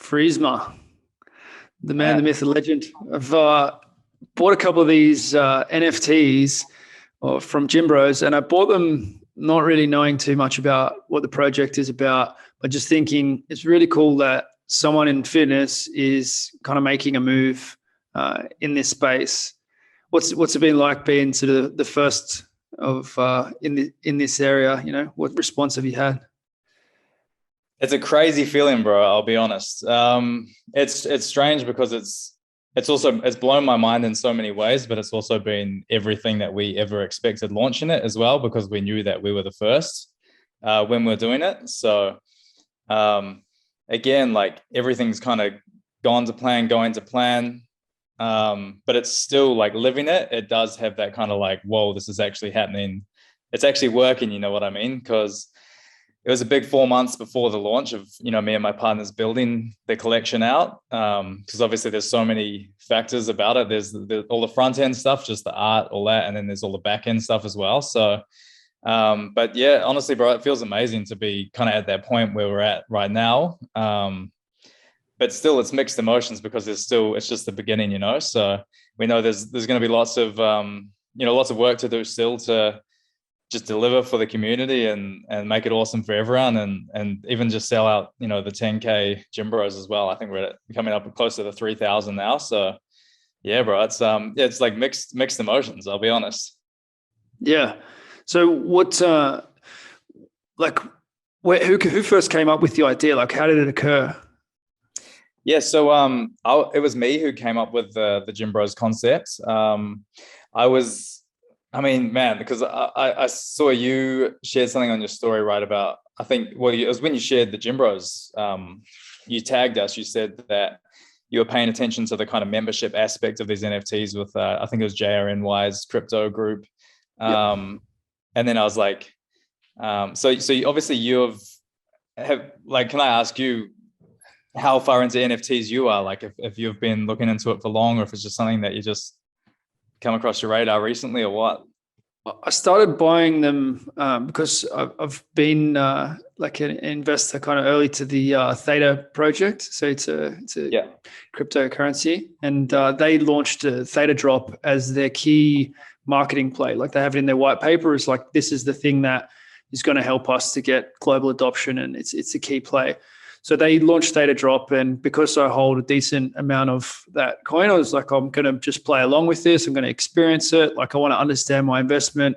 Freezma, the man, the myth, the legend. I've bought a couple of these NFTs from GymBros, and I bought them not really knowing too much about what the project is about, but just thinking it's really cool that someone in fitness is kind of making a move in this space. What's it been like being sort of the first of in this area? You know, what response have you had? It's a crazy feeling, bro. I'll be honest. It's strange because it's blown my mind in so many ways, but it's also been everything that we ever expected launching it as well, because we knew that we were the first when we we're doing it. So again, like everything's kind of going to plan. But it's still like living it. It does have that kind of like, whoa, this is actually happening. It's actually working. You know what I mean? Because it was a big 4 months before the launch of, me and my partners building the collection out. Because obviously there's so many factors about it. There's all the front end stuff, just the art, all that. And then there's all the back end stuff as well. So, but yeah, honestly, bro, it feels amazing to be kind of at that point where we're at right now. But still it's mixed emotions because it's just the beginning, So we know there's going to be lots of work to do still to just deliver for the community and make it awesome for everyone and even just sell out, the 10K GymBros as well. I think we're coming up close to the 3,000 now. So yeah, bro, it's like mixed emotions, I'll be honest. Yeah. So what, who first came up with the idea? Like, how did it occur? Yeah, so it was me who came up with the GymBros concept. Because I saw you shared something on your story, right, about, I think, well, it was when you shared the GymBros, you tagged us, you said that you were paying attention to the kind of membership aspect of these NFTs with, I think it was JRNY's crypto group. And then I was like, so obviously you have like, can I ask you how far into NFTs you are? Like if you've been looking into it for long, or if it's just something that you just come across your radar recently, or what? I started buying them because I've been like an investor kind of early to the Theta project. So it's a cryptocurrency, and they launched a Theta drop as their key marketing play. Like they have it in their white paper. It's like, this is the thing that is going to help us to get global adoption, and it's a key play. So they launched Theta Drop, and because I hold a decent amount of that coin, I was like, I'm going to just play along with this. I'm going to experience it. Like I want to understand my investment.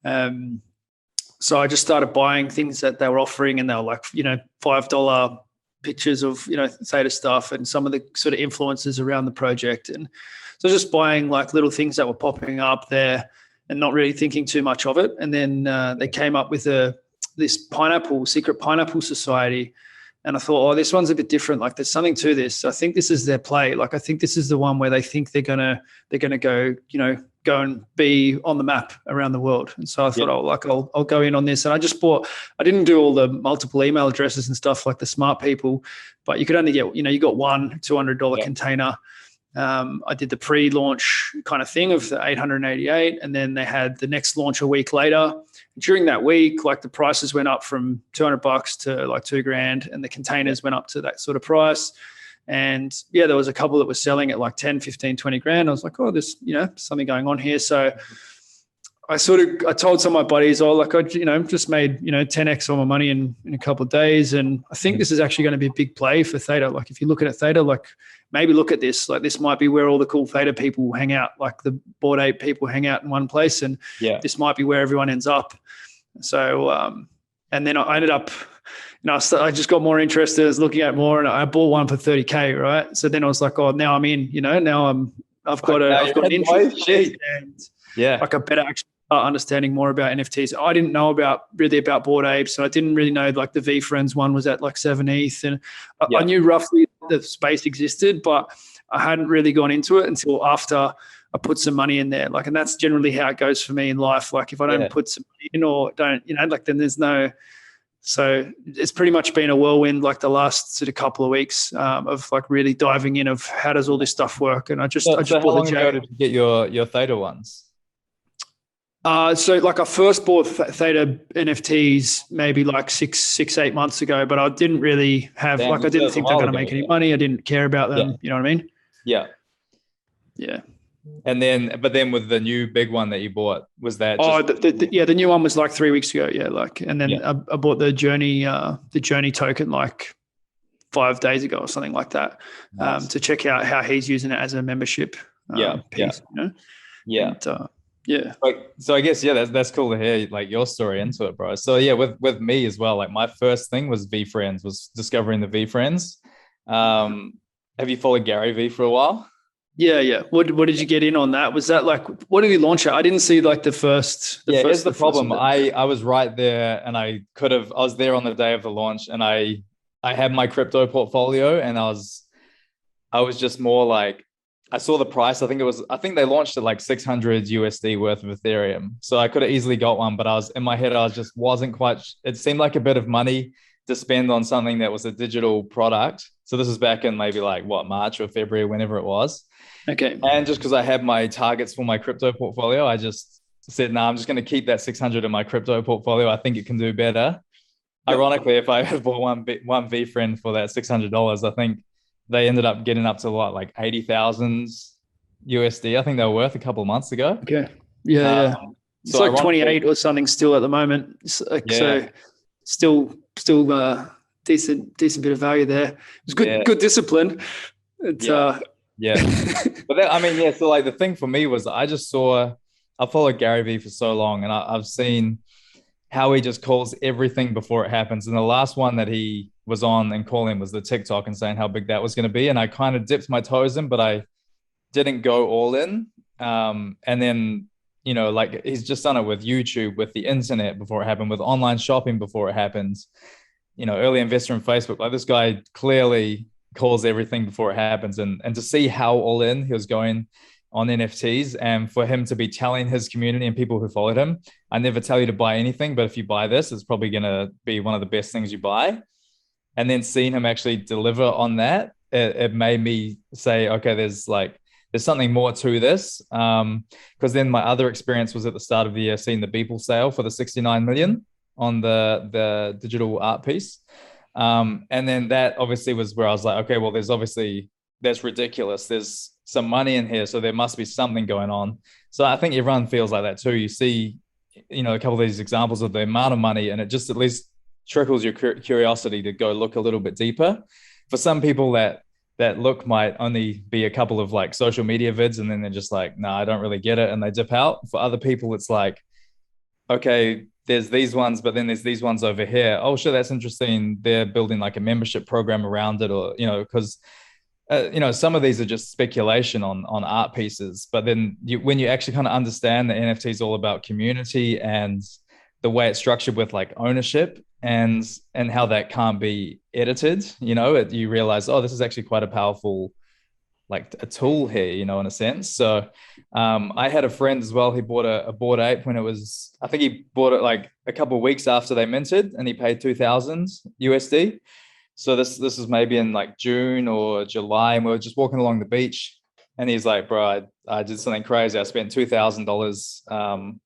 So I just started buying things that they were offering, and they were like, $5 pictures of, Theta stuff and some of the sort of influences around the project. And so just buying like little things that were popping up there and not really thinking too much of it. And then they came up with this secret pineapple society. And I thought, this one's a bit different. Like there's something to this. I think this is their play. Like I think this is the one where they think they're gonna go, go and be on the map around the world. And so I thought, I'll go in on this. And I didn't do all the multiple email addresses and stuff like the smart people, but you could only get, you got one $200 container. I did the pre-launch kind of thing of the 888, and then they had the next launch a week later. During that week, like the prices went up from $200 to like $2,000, and the containers went up to that sort of price. And yeah, there was a couple that were selling at like 10, 15, 20 grand. I was like, there's, something going on here. So I told some of my buddies, I just made, 10X all my money in a couple of days. And I think this is actually going to be a big play for Theta. Like if you look at Theta, like maybe look at this, like this might be where all the cool Theta people hang out, like the Bored Ape people hang out in one place. And this might be where everyone ends up. So, and then I ended up, I just got more interested. I was looking at more, and I bought one for 30K. Right. So then I was like, now I'm in, now I've got an interest and like a better actually understanding more about NFTs. I didn't know about Bored Apes, and I didn't really know like the V Friends one was at like 7 ETH, and I knew roughly the space existed, but I hadn't really gone into it until after I put some money in there. Like, and that's generally how it goes for me in life. Like if I don't put some money in or don't, then there's no. So it's pretty much been a whirlwind, like the last sort of couple of weeks of like really diving in of how does all this stuff work. And I just how bought long the ago did you get your Theta ones? So like I first bought Theta NFTs maybe like 8 months ago, but I didn't really have Damn, I didn't that was a think they're while going to ago. make any money. I didn't care about them. Yeah. You know what I mean? Yeah. Yeah. And then, but then with the new big one that you bought, was that Oh, just? the new one was like 3 weeks ago. Yeah, like, and then Yeah. I bought the Journey token like 5 days ago or something like that, Nice. to check out how he's using it as a membership Yeah. Yeah. piece. You know, Yeah. and yeah. Like, so I guess, yeah, that's cool to hear like your story into it, bro. So yeah, with me as well, like my first thing was VFriends, was discovering the VFriends. Have you followed Gary V for a while? Yeah, yeah. What did you get in on that? Was that like, what did he launch at? I didn't see like the first. Here's the the first problem. I was right there, and I was there on the day of the launch, and I had my crypto portfolio, and I was just more like, I saw the price. I think they launched at like 600 USD worth of Ethereum. So I could have easily got one, but I was in my head, I just wasn't quite, it seemed like a bit of money to spend on something that was a digital product. So this was back in maybe like March or February, whenever it was. Okay. And just because I had my targets for my crypto portfolio, I just said, no, I'm just going to keep that 600 in my crypto portfolio. I think it can do better. Yep. Ironically, if I had bought one VFriend for that $600, I think they ended up getting up to like 80,000 USD. I think they were worth a couple of months ago. Okay. Yeah. It's like 28 or something still at the moment. So still decent bit of value there. It was good discipline. It's But then, I mean, so like the thing for me was I followed Gary Vee for so long, and I've seen how he just calls everything before it happens. And the last one that he was on and calling was the TikTok and saying how big that was going to be. And I kind of dipped my toes in, but I didn't go all in. And then, like he's just done it with YouTube, with the internet before it happened, with online shopping before it happened, early investor in Facebook. Like this guy clearly calls everything before it happens. And to see how all in he was going on NFTs, and for him to be telling his community and people who followed him, I never tell you to buy anything, but if you buy this, it's probably going to be one of the best things you buy. And then seeing him actually deliver on that, it made me say, okay, there's something more to this. Because then my other experience was at the start of the year, seeing the Beeple sale for the 69 million on the digital art piece. And then that obviously was where I was like, okay, well, that's ridiculous. There's some money in here, so there must be something going on. So I think everyone feels like that too. You see, a couple of these examples of the amount of money, and it just at least trickles your curiosity to go look a little bit deeper. For some people, that look might only be a couple of like social media vids, and then they're just like, no, I don't really get it, and they dip out. For other people, it's like, okay, there's these ones, but then there's these ones over here. Oh, sure, that's interesting. They're building like a membership program around it, or because some of these are just speculation on art pieces. But then when you actually kind of understand that NFT is all about community and the way it's structured with like ownership and how that can't be edited, you realize, oh, this is actually quite a powerful, like a tool here, in a sense. So I had a friend as well. He bought a Bored Ape when I think he bought it like a couple of weeks after they minted, and he paid 2,000 USD. So this is maybe in like June or July, and we were just walking along the beach, and he's like, bro, I did something crazy. I spent $2,000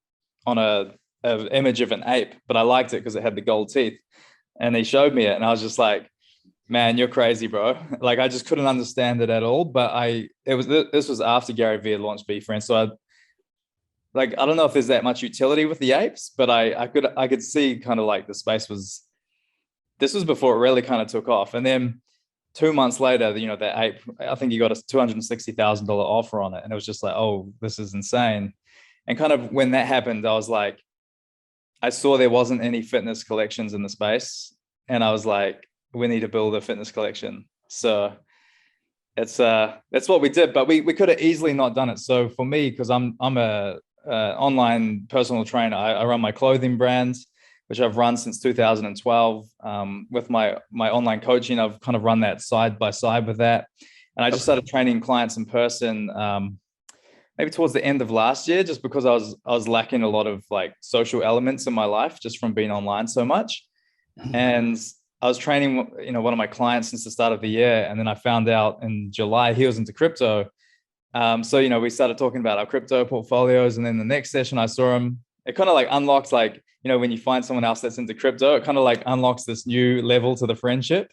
on an image of an ape, but I liked it because it had the gold teeth. And he showed me it, and I was just like, man, you're crazy, bro. Like I just couldn't understand it at all. But this was after Gary Vee had launched VFriends. So I don't know if there's that much utility with the apes, but I could see kind of like the space was. This was before it really kind of took off. And then 2 months later, that ape, I think he got a $260,000 offer on it. And it was just like, oh, this is insane. And kind of when that happened, I was like, I saw there wasn't any fitness collections in the space. And I was like, we need to build a fitness collection. So that's what we did, but we could have easily not done it. So for me, because I'm a online personal trainer, I run my clothing brand, which I've run since 2012. With my online coaching, I've kind of run that side by side with that. And I just started training clients in person maybe towards the end of last year, just because I was lacking a lot of like social elements in my life just from being online so much. And I was training, one of my clients since the start of the year. And then I found out in July he was into crypto. So, we started talking about our crypto portfolios. And then the next session I saw him, it kind of like unlocks, like, you know, when you find someone else that's into crypto, it kind of like unlocks this new level to the friendship,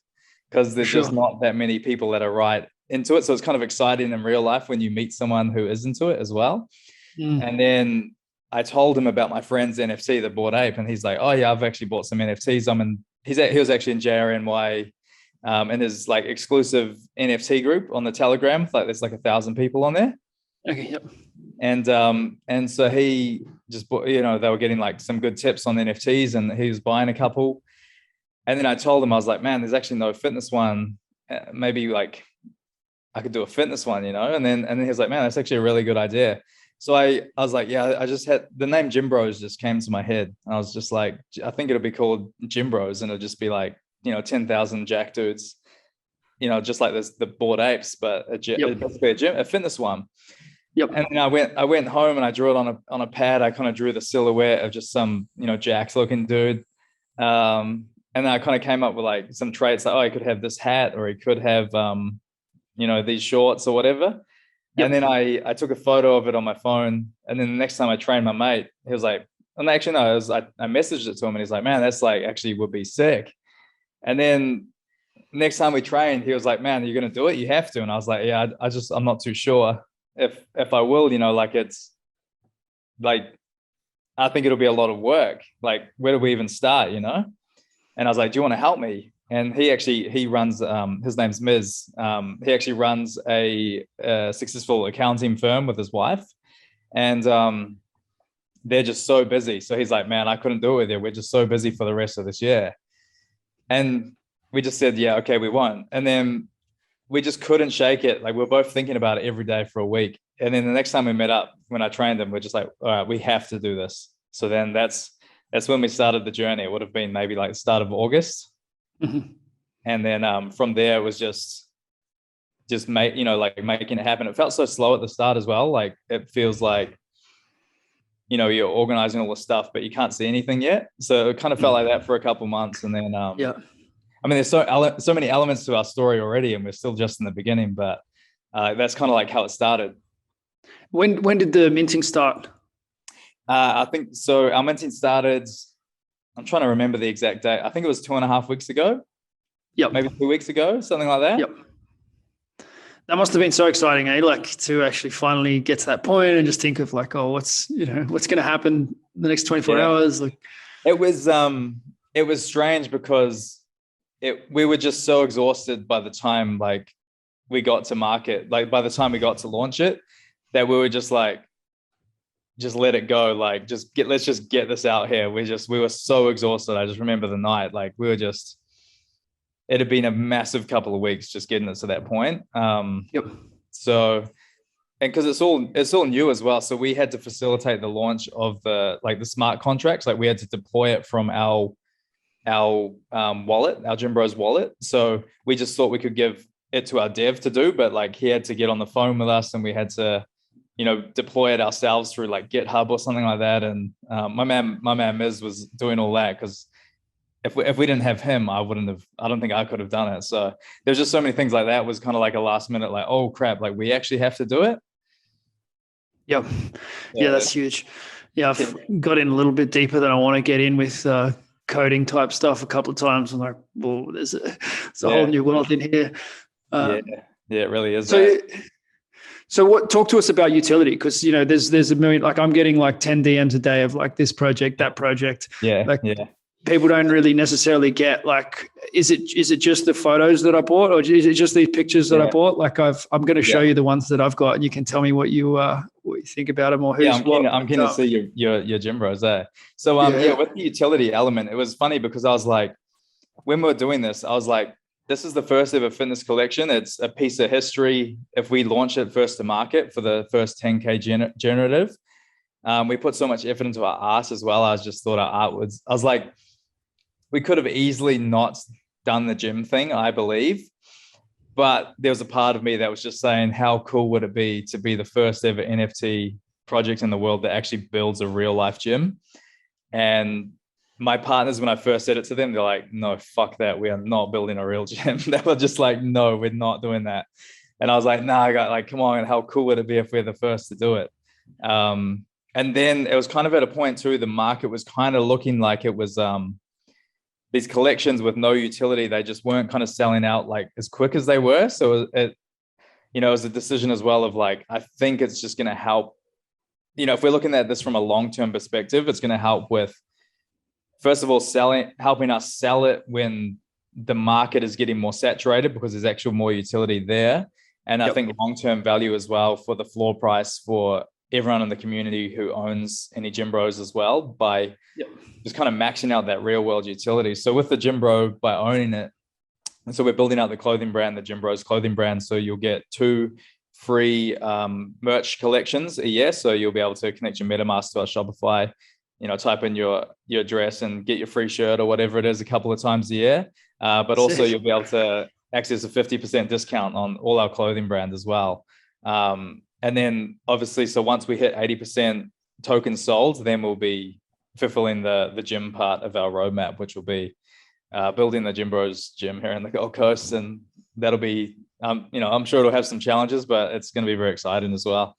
because there's just not that many people that are right into it. So it's kind of exciting in real life when you meet someone who is into it as well. And then I told him about my friend's NFT, the Bored Ape, and he's like, oh yeah, I've actually bought some NFTs. He was actually in JRNY, in his like exclusive NFT group on the Telegram. Like there's like 1,000 people on there. Okay. Yep. And so he just bought, you know, they were getting like some good tips on NFTs, and he was buying a couple. And then I told him, I was like, man, there's actually no fitness one. Maybe like I could do a fitness one, you know? And then he was like, man, that's actually a really good idea. So I was like, yeah, I just had the name GymBros just came to my head. And I was just like, I think it'll be called GymBros, and it'll just be like, you know, 10,000 jack dudes, you know, just like this, the Bored Apes, but basically a fitness one. Yep. And then I went home and I drew it on a pad. I kind of drew the silhouette of just some, you know, jacks looking dude. And then I kind of came up with like some traits, like, oh, he could have this hat, or he could have, you know, these shorts or whatever. Yep. And then I took a photo of it on my phone. And then the next time I trained my mate, he was like, and actually, no, I messaged it to him, and he's like, man, that's like actually would be sick. And then next time we trained, he was like, man, you're going to do it? You have to. And I was like, yeah, I'm not too sure if I will, you know, like, it's like, I think it'll be a lot of work. Like, where do we even start, you know? And I was like, do you want to help me? And he runs, his name's Miz. He actually runs a successful accounting firm with his wife. And they're just so busy. So he's like, man, I couldn't do it with you. We're just so busy for the rest of this year. And we just said, yeah, okay, we won't. And then we just couldn't shake it. Like, we're both thinking about it every day for a week. And then the next time we met up, when I trained them, we're just like, all right, we have to do this. So then that's when we started the journey. It would have been maybe like the start of August. Mm-hmm. And then from there, it was just making it happen. It felt so slow at the start as well. Like, it feels like, you know, you're organizing all the stuff, but you can't see anything yet. So it kind of felt like that for a couple months. And then, I mean, there's so many elements to our story already, and we're still just in the beginning, but that's kind of like how it started. When did the minting start? I think so. Our minting started, I'm trying to remember the exact date. I think it was 2.5 weeks ago. Yep. Maybe 2 weeks ago, something like that. Yep. That must have been so exciting, eh? Like, to actually finally get to that point and just think of like, oh, what's going to happen the next 24 hours? Like, it was strange because we were just so exhausted by the time like we got to market, like by the time we got to launch it, that we were just like, just let it go. Like, let's just get this out here. We were so exhausted. I just remember the night, like it had been a massive couple of weeks just getting it to that point. So, and because it's all new as well. So we had to facilitate the launch of the smart contracts. Like, we had to deploy it from our wallet, our GymBros wallet. So we just thought we could give it to our dev to do, but like, he had to get on the phone with us, and we had to, you know, deploy it ourselves through like GitHub or something like that. And my man Miz was doing all that, because if we didn't have him, I don't think I could have done it. So there's just so many things like that. It was kind of like a last minute, like, oh crap, like we actually have to do it. Yep. Yeah, that's huge. Yeah, I've got in a little bit deeper than I want to get in with coding type stuff a couple of times. I'm like, well, there's a whole new world in here. Yeah, it really is. So talk to us about utility, because, you know, there's a million, like, I'm getting like 10 DMs a day of like this project, that project. People don't really necessarily get, like, is it just the photos that I bought, or is it just these pictures that I bought? Like, I'm going to show you the ones that I've got, and you can tell me what you think about them, or who's I'm keen to see your GymBros there. So with the utility element, it was funny because I was like, when we were doing this, I was like, this is the first ever fitness collection. It's a piece of history. If we launch it first to market for the first 10K generative, we put so much effort into our art as well. I just thought our art I was like, we could have easily not done the gym thing, I believe. But there was a part of me that was just saying, how cool would it be to be the first ever NFT project in the world that actually builds a real life gym? And my partners, when I first said it to them, they're like, no, fuck that. We are not building a real gym. They were just like, no, we're not doing that. And I was like, nah, come on. How cool would it be if we're the first to do it? And And then it was kind of at a point too, the market was kind of looking like it was these collections with no utility. They just weren't kind of selling out like as quick as they were. So it was a decision as well of like, I think it's just going to help, if we're looking at this from a long-term perspective, it's going to help with, first of all, helping us sell it when the market is getting more saturated because there's actual more utility there. And I think long-term value as well for the floor price for everyone in the community who owns any GymBros as well by just kind of maxing out that real world utility. So with the GymBro, by owning it, so we're building out the clothing brand, the GymBros clothing brand. So you'll get 2 free merch collections a year. So you'll be able to connect your MetaMask to our Shopify, type in your address and get your free shirt or whatever it is a couple of times a year. But also you'll be able to access a 50% discount on all our clothing brand as well. And then obviously, so once we hit 80% tokens sold, then we'll be fulfilling the gym part of our roadmap, which will be building the GymBros gym here in the Gold Coast. And that'll be, I'm sure it'll have some challenges, but it's going to be very exciting as well.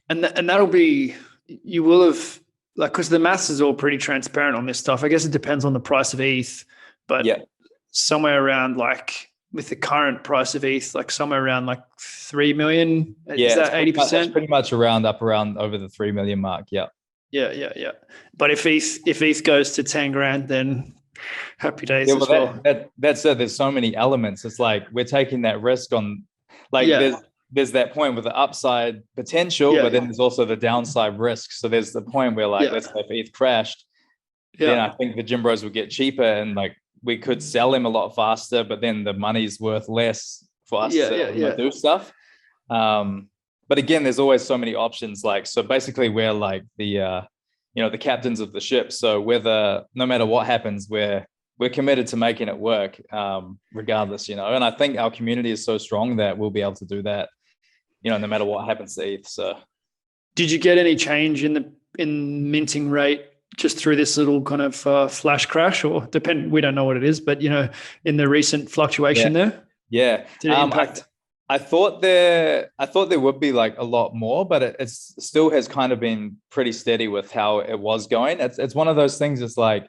And that'll be, you will have, like, because the maths is all pretty transparent on this stuff. I guess it depends on the price of ETH, but somewhere around like, with the current price of ETH, like somewhere around like 3 million. Is that 80%? It's pretty much around over the 3 million mark. Yeah. Yeah. But if ETH goes to 10 grand, then happy days as well. That's it. There's so many elements. It's like we're taking that risk on, like there's that point with the upside potential, but then there's also the downside risk. So there's the point where like, let's say if ETH crashed, then I think the GymBros would get cheaper and like we could sell them a lot faster, but then the money's worth less for us to do stuff. But again, there's always so many options. Like, so basically we're like the captains of the ship. So no matter what happens, we're committed to making it work, regardless, and I think our community is so strong that we'll be able to do that, no matter what happens to ETH. So did you get any change in minting rate just through this little kind of flash crash, or we don't know what it is, but in the recent fluctuation there? Yeah. Did it impact? I thought there would be like a lot more, but it still has kind of been pretty steady with how it was going. It's one of those things. It's like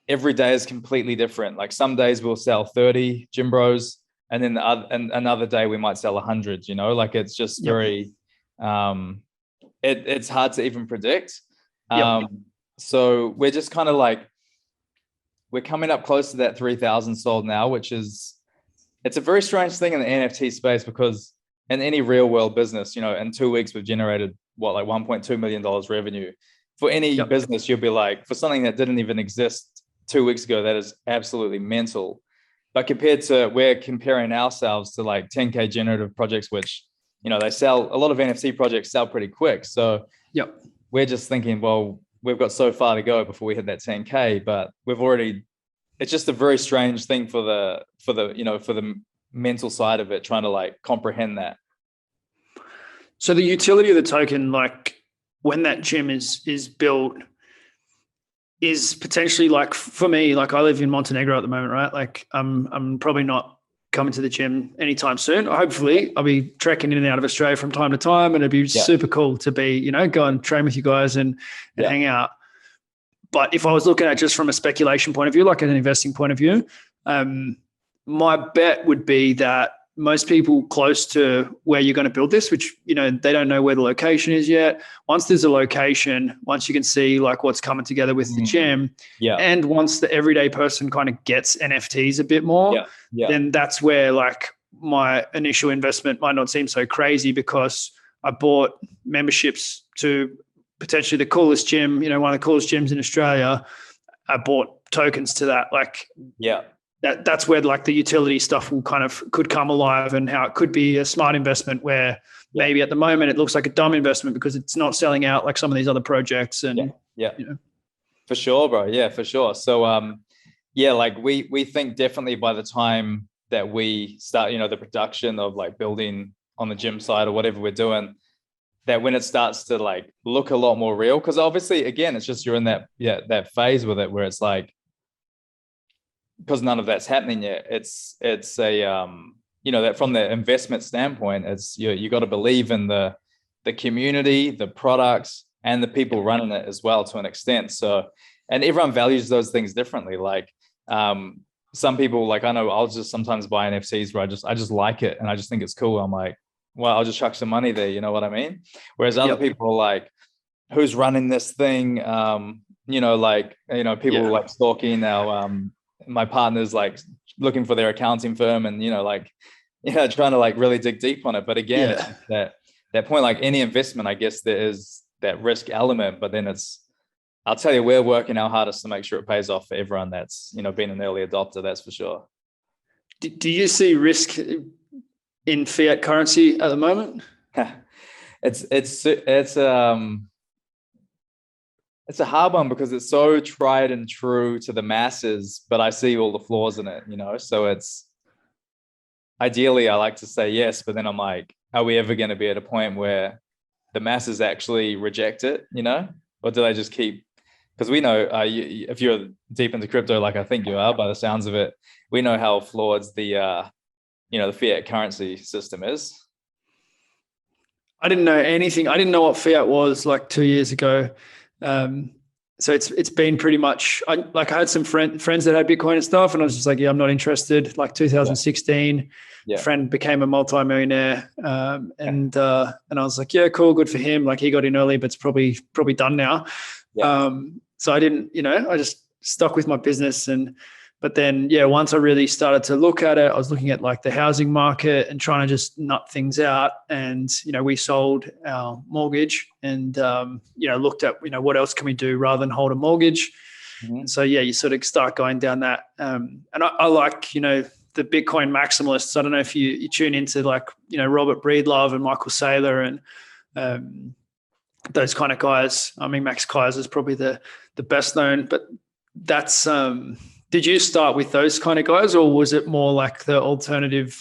every day is completely different. Like some days we'll sell 30 GymBros, and then another day we might sell 100. Like it's just very. It's hard to even predict. So we're just kind of like we're coming up close to that 3,000 sold now, which is. It's a very strange thing in the NFT space because in any real world business, in 2 weeks, we've generated like $1.2 million revenue. For any business, you'll be like, for something that didn't even exist 2 weeks ago, that is absolutely mental. But we're comparing ourselves to like 10K generative projects, which, they sell, a lot of NFT projects sell pretty quick. So we're just thinking, well, we've got so far to go before we hit that 10K, but it's just a very strange thing for the mental side of it, trying to like comprehend that. So the utility of the token, like when that gym is built, is potentially like, for me, like I live in Montenegro at the moment, right? Like I'm probably not coming to the gym anytime soon. Hopefully I'll be trekking in and out of Australia from time to time, and it'd be super cool to be, go and train with you guys and hang out. But if I was looking at just from a speculation point of view, like an investing point of view, my bet would be that most people close to where you're going to build this, which, they don't know where the location is yet. Once there's a location, once you can see like what's coming together with the gym, and once the everyday person kind of gets NFTs a bit more, then that's where like my initial investment might not seem so crazy, because I bought memberships to potentially the coolest gym, one of the coolest gyms in Australia. I bought tokens to that. Like, that's where like the utility stuff could come alive, and how it could be a smart investment where maybe at the moment it looks like a dumb investment because it's not selling out like some of these other projects. And for sure, bro. Yeah, for sure. So, like we think definitely by the time that we start, the production of like building on the gym side or whatever we're doing, that when it starts to like look a lot more real, because obviously again, it's just you're in that phase with it where it's like, because none of that's happening yet. It's a that from the investment standpoint, it's you got to believe in the the community, the products, and the people running it as well to an extent. So, and everyone values those things differently. Like some people, like I know I'll just sometimes buy NFTs where I just like it and I just think it's cool. I'm like, well, I'll just chuck some money there. You know what I mean? Whereas other people are like, who's running this thing? People like stalking our my partner's like looking for their accounting firm and trying to like really dig deep on it. But again, it's that point, like any investment, I guess there is that risk element, but then I'll tell you, we're working our hardest to make sure it pays off for everyone that's been an early adopter. That's for sure. Do you see risk in fiat currency at the moment? It's a hard one because it's so tried and true to the masses, but I see all the flaws in it, so it's ideally I like to say yes, but then I'm like, are we ever going to be at a point where the masses actually reject it, or do they just keep, because we know if you're deep into crypto, like I think you are by the sounds of it, we know how flawed the fiat currency system is. I didn't know anything. I didn't know what fiat was like 2 years ago. So it's been pretty much, I had some friends that had Bitcoin and stuff, and I was just like, yeah, I'm not interested. Like 2016, friend became a multimillionaire. And I was like, yeah, cool. Good for him. Like he got in early, but it's probably done now. Yeah. So I didn't, I just stuck with my business but then, once I really started to look at it, I was looking at like the housing market and trying to just nut things out. And, we sold our mortgage and, looked at, what else can we do rather than hold a mortgage. Mm-hmm. And so, you sort of start going down that. And I like, the Bitcoin maximalists. I don't know if you tune into like, Robert Breedlove and Michael Saylor and those kind of guys. I mean, Max Kaiser is probably the best known, but that's did you start with those kind of guys, or was it more like the alternative,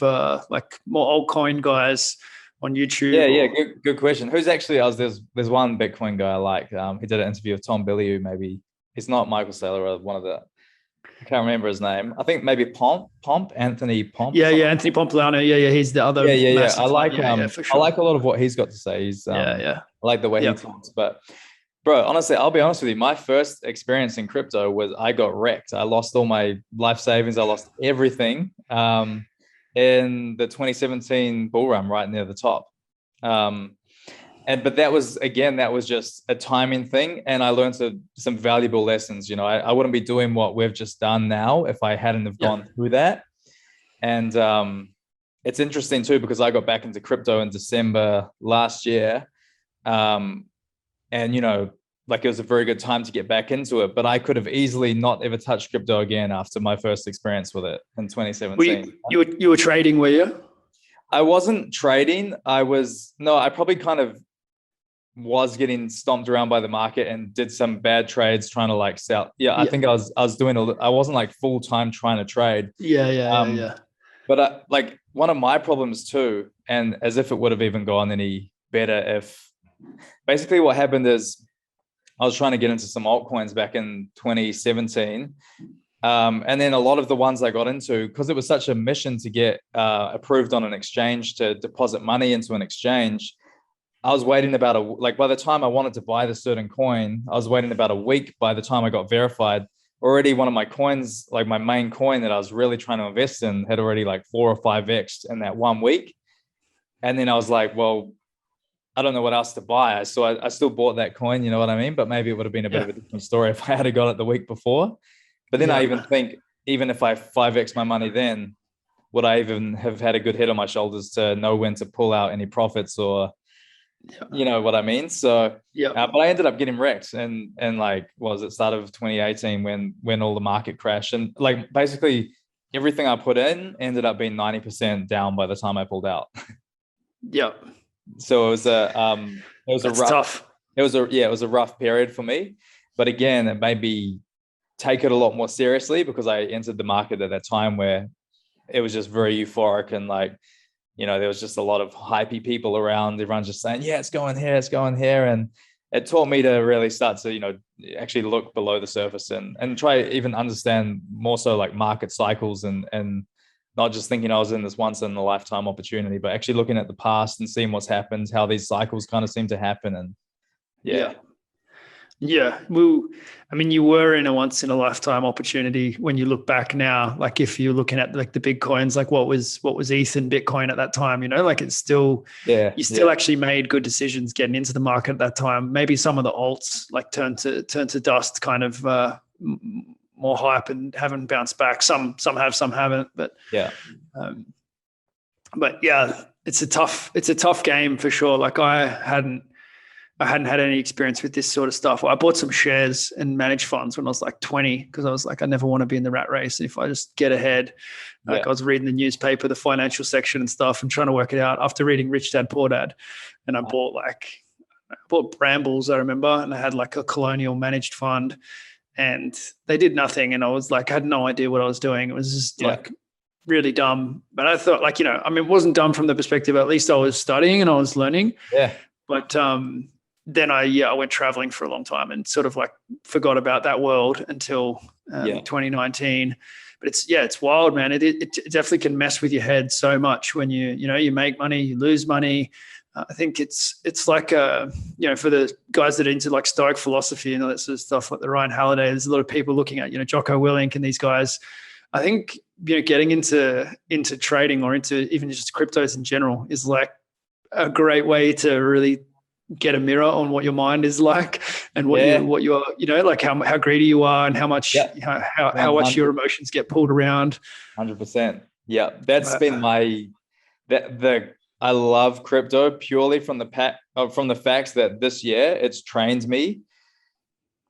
like more altcoin guys on YouTube? Yeah, good question. Who's actually? There's one Bitcoin guy I like. He did an interview with Tom Bilyeu. Maybe it's not Michael Saylor or one of the. I can't remember his name. I think maybe Anthony Pomp. Yeah, Anthony Pompliano. Yeah, he's the other. Yeah. I like for sure. I like a lot of what he's got to say. He's I like the way he talks, but. Bro, honestly, I'll be honest with you. My first experience in crypto was I got wrecked. I lost all my life savings. I lost everything in the 2017 bull run right near the top. But that was just a timing thing. And I learned some valuable lessons. I wouldn't be doing what we've just done now if I hadn't have gone through that. And it's interesting too, because I got back into crypto in December last year. And, it was a very good time to get back into it, but I could have easily not ever touched crypto again after my first experience with it in 2017. You were trading, were you? I wasn't trading. I probably kind of was getting stomped around by the market and did some bad trades trying to like sell. Yeah. I think I was doing I wasn't like full-time trying to trade. Yeah. But like one of my problems too, and as if it would have even gone any better if, basically what happened is I was trying to get into some altcoins back in 2017. And then a lot of the ones I got into, because it was such a mission to get approved on an exchange to deposit money into an exchange, I was waiting about by the time I wanted to buy the certain coin, I was waiting about a week by the time I got verified. Already one of my coins, like my main coin that I was really trying to invest in, had already like 4 or 5x in that 1 week. And then I was like, well, I don't know what else to buy. So I still bought that coin, you know what I mean? But maybe it would have been a bit of a different story if I had got it the week before. But then I even think, even if I 5x my money then, would I even have had a good head on my shoulders to know when to pull out any profits or, you know what I mean? So, but I ended up getting wrecked. And like, was it start of 2018 when all the market crashed? And like, basically everything I put in ended up being 90% down by the time I pulled out. So it was a rough period for me, but again, it made me take it a lot more seriously because I entered the market at that time where it was just very euphoric and like, there was just a lot of hypey people around. Everyone's just saying, yeah, it's going here. And it taught me to really start to, actually look below the surface and try even understand more so like market cycles and not just thinking I was in this once in a lifetime opportunity, but actually looking at the past and seeing what's happened, how these cycles kind of seem to happen. And yeah. Well, I mean, you were in a once in a lifetime opportunity when you look back now. Like if you're looking at like the big coins, like what was ETH and Bitcoin at that time, you know, like it's still, you still actually made good decisions getting into the market at that time. Maybe some of the alts like turned to dust, kind of more hype and haven't bounced back. Some have, some haven't, but yeah, it's a tough game for sure. Like I hadn't had any experience with this sort of stuff. I bought some shares and managed funds when I was like 20 because I was like, I never want to be in the rat race. And if I just get ahead, like I was reading the newspaper, the financial section and stuff, and trying to work it out after reading Rich Dad Poor Dad. And I bought Brambles, I remember, and I had like a colonial managed fund and they did nothing. And I was like, I had no idea what I was doing. It was just like really dumb. But I thought like, you know, I mean, it wasn't dumb from the perspective, at least I was studying and I was learning. Yeah. But, then I went traveling for a long time and sort of like forgot about that world until 2019. But it's wild, man. It definitely can mess with your head so much when you make money, you lose money. I think it's like for the guys that are into like Stoic philosophy and all that sort of stuff, like the Ryan Halliday, there's a lot of people looking at Jocko Willink and these guys. I think getting into trading or into even just cryptos in general is like a great way to really get a mirror on what your mind is like and what you are, like how greedy you are and how much how much your emotions get pulled around. 100%. Yeah, that's been I love crypto purely from the facts that this year it's trained me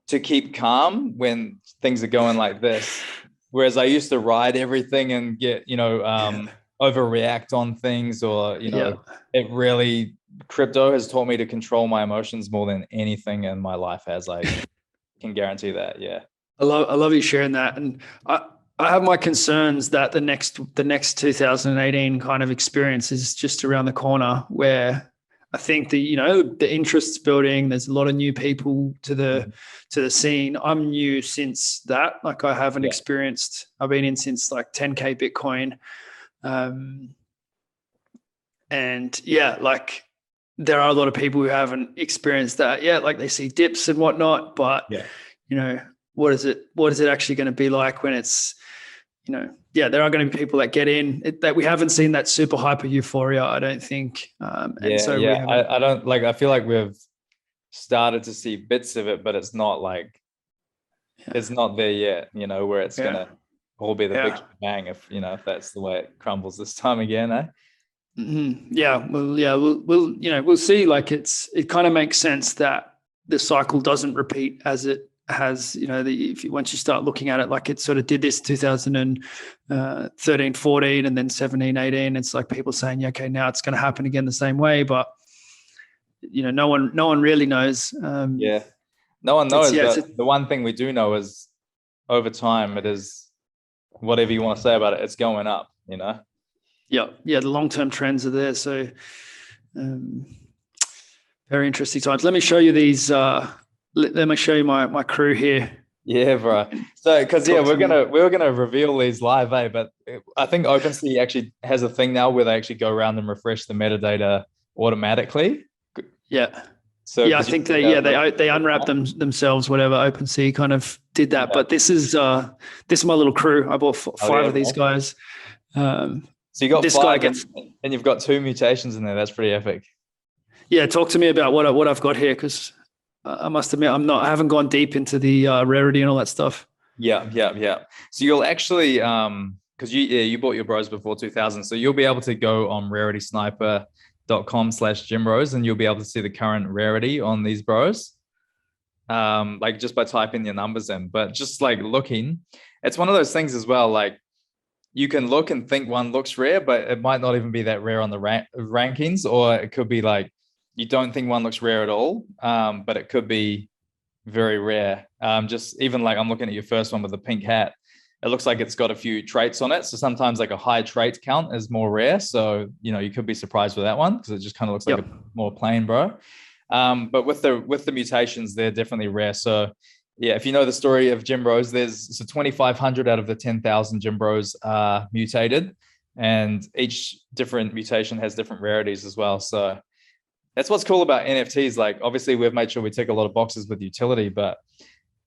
to keep calm when things are going like this. Whereas I used to ride everything and get overreact on things, or it really. Crypto has taught me to control my emotions more than anything in my life has. I can guarantee that. Yeah. I love you sharing that. And I have my concerns that the next 2018 kind of experience is just around the corner, where I think the interest's building. There's a lot of new people to the scene. I'm new since that. Like I haven't experienced, I've been in since like 10K Bitcoin. And like, there are a lot of people who haven't experienced that yet. Like they see dips and whatnot, but what is it actually going to be like when it's, there are going to be people that get in that we haven't seen that super hyper euphoria, I don't think. I don't like, I feel like we've started to see bits of it, but it's not like, it's not there yet, where it's going to all be the big bang if that's the way it crumbles this time again, eh? Mm-hmm. We'll see. Like it kind of makes sense that the cycle doesn't repeat as it has, once you start looking at it, like it sort of did this 2013, 14, and then 17, 18. It's like people saying, okay, now it's going to happen again the same way, but no one really knows. No one knows. But the one thing we do know is over time, it is whatever you want to say about it, it's going up. Yeah, the long-term trends are there. So very interesting times. Let me show you these. Let me show you my crew here. Yeah, bro. So, because we're gonna reveal these live, but I think OpenSea actually has a thing now where they actually go around and refresh the metadata automatically. Yeah. So I think they unwrap themselves. Whatever OpenSea kind of did that, but this is my little crew. I bought five of these guys. So you got this guy and you've got 2 mutations in there. That's pretty epic. Yeah, talk to me about what I've got here, because I must admit I haven't gone deep into the rarity and all that stuff. Yeah. So you'll actually because you bought your bros before 2000, so you'll be able to go on raritysniper.com/GymBros and you'll be able to see the current rarity on these bros. Like just by typing your numbers in, but just like looking, it's one of those things as well. Like you can look and think one looks rare, but it might not even be that rare on the rankings, or it could be like you don't think one looks rare at all, but it could be very rare. Just even like I'm looking at your first one with the pink hat. It looks like it's got a few traits on it. So sometimes like a high trait count is more rare. So, you could be surprised with that one because it just kind of looks like a more plain bro. But with the mutations, they're definitely rare. So yeah, if you know the story of GymBros, there's 2,500 out of the 10,000 GymBros are mutated. and each different mutation has different rarities as well. So that's what's cool about NFTs. Like, obviously we've made sure we tick a lot of boxes with utility, but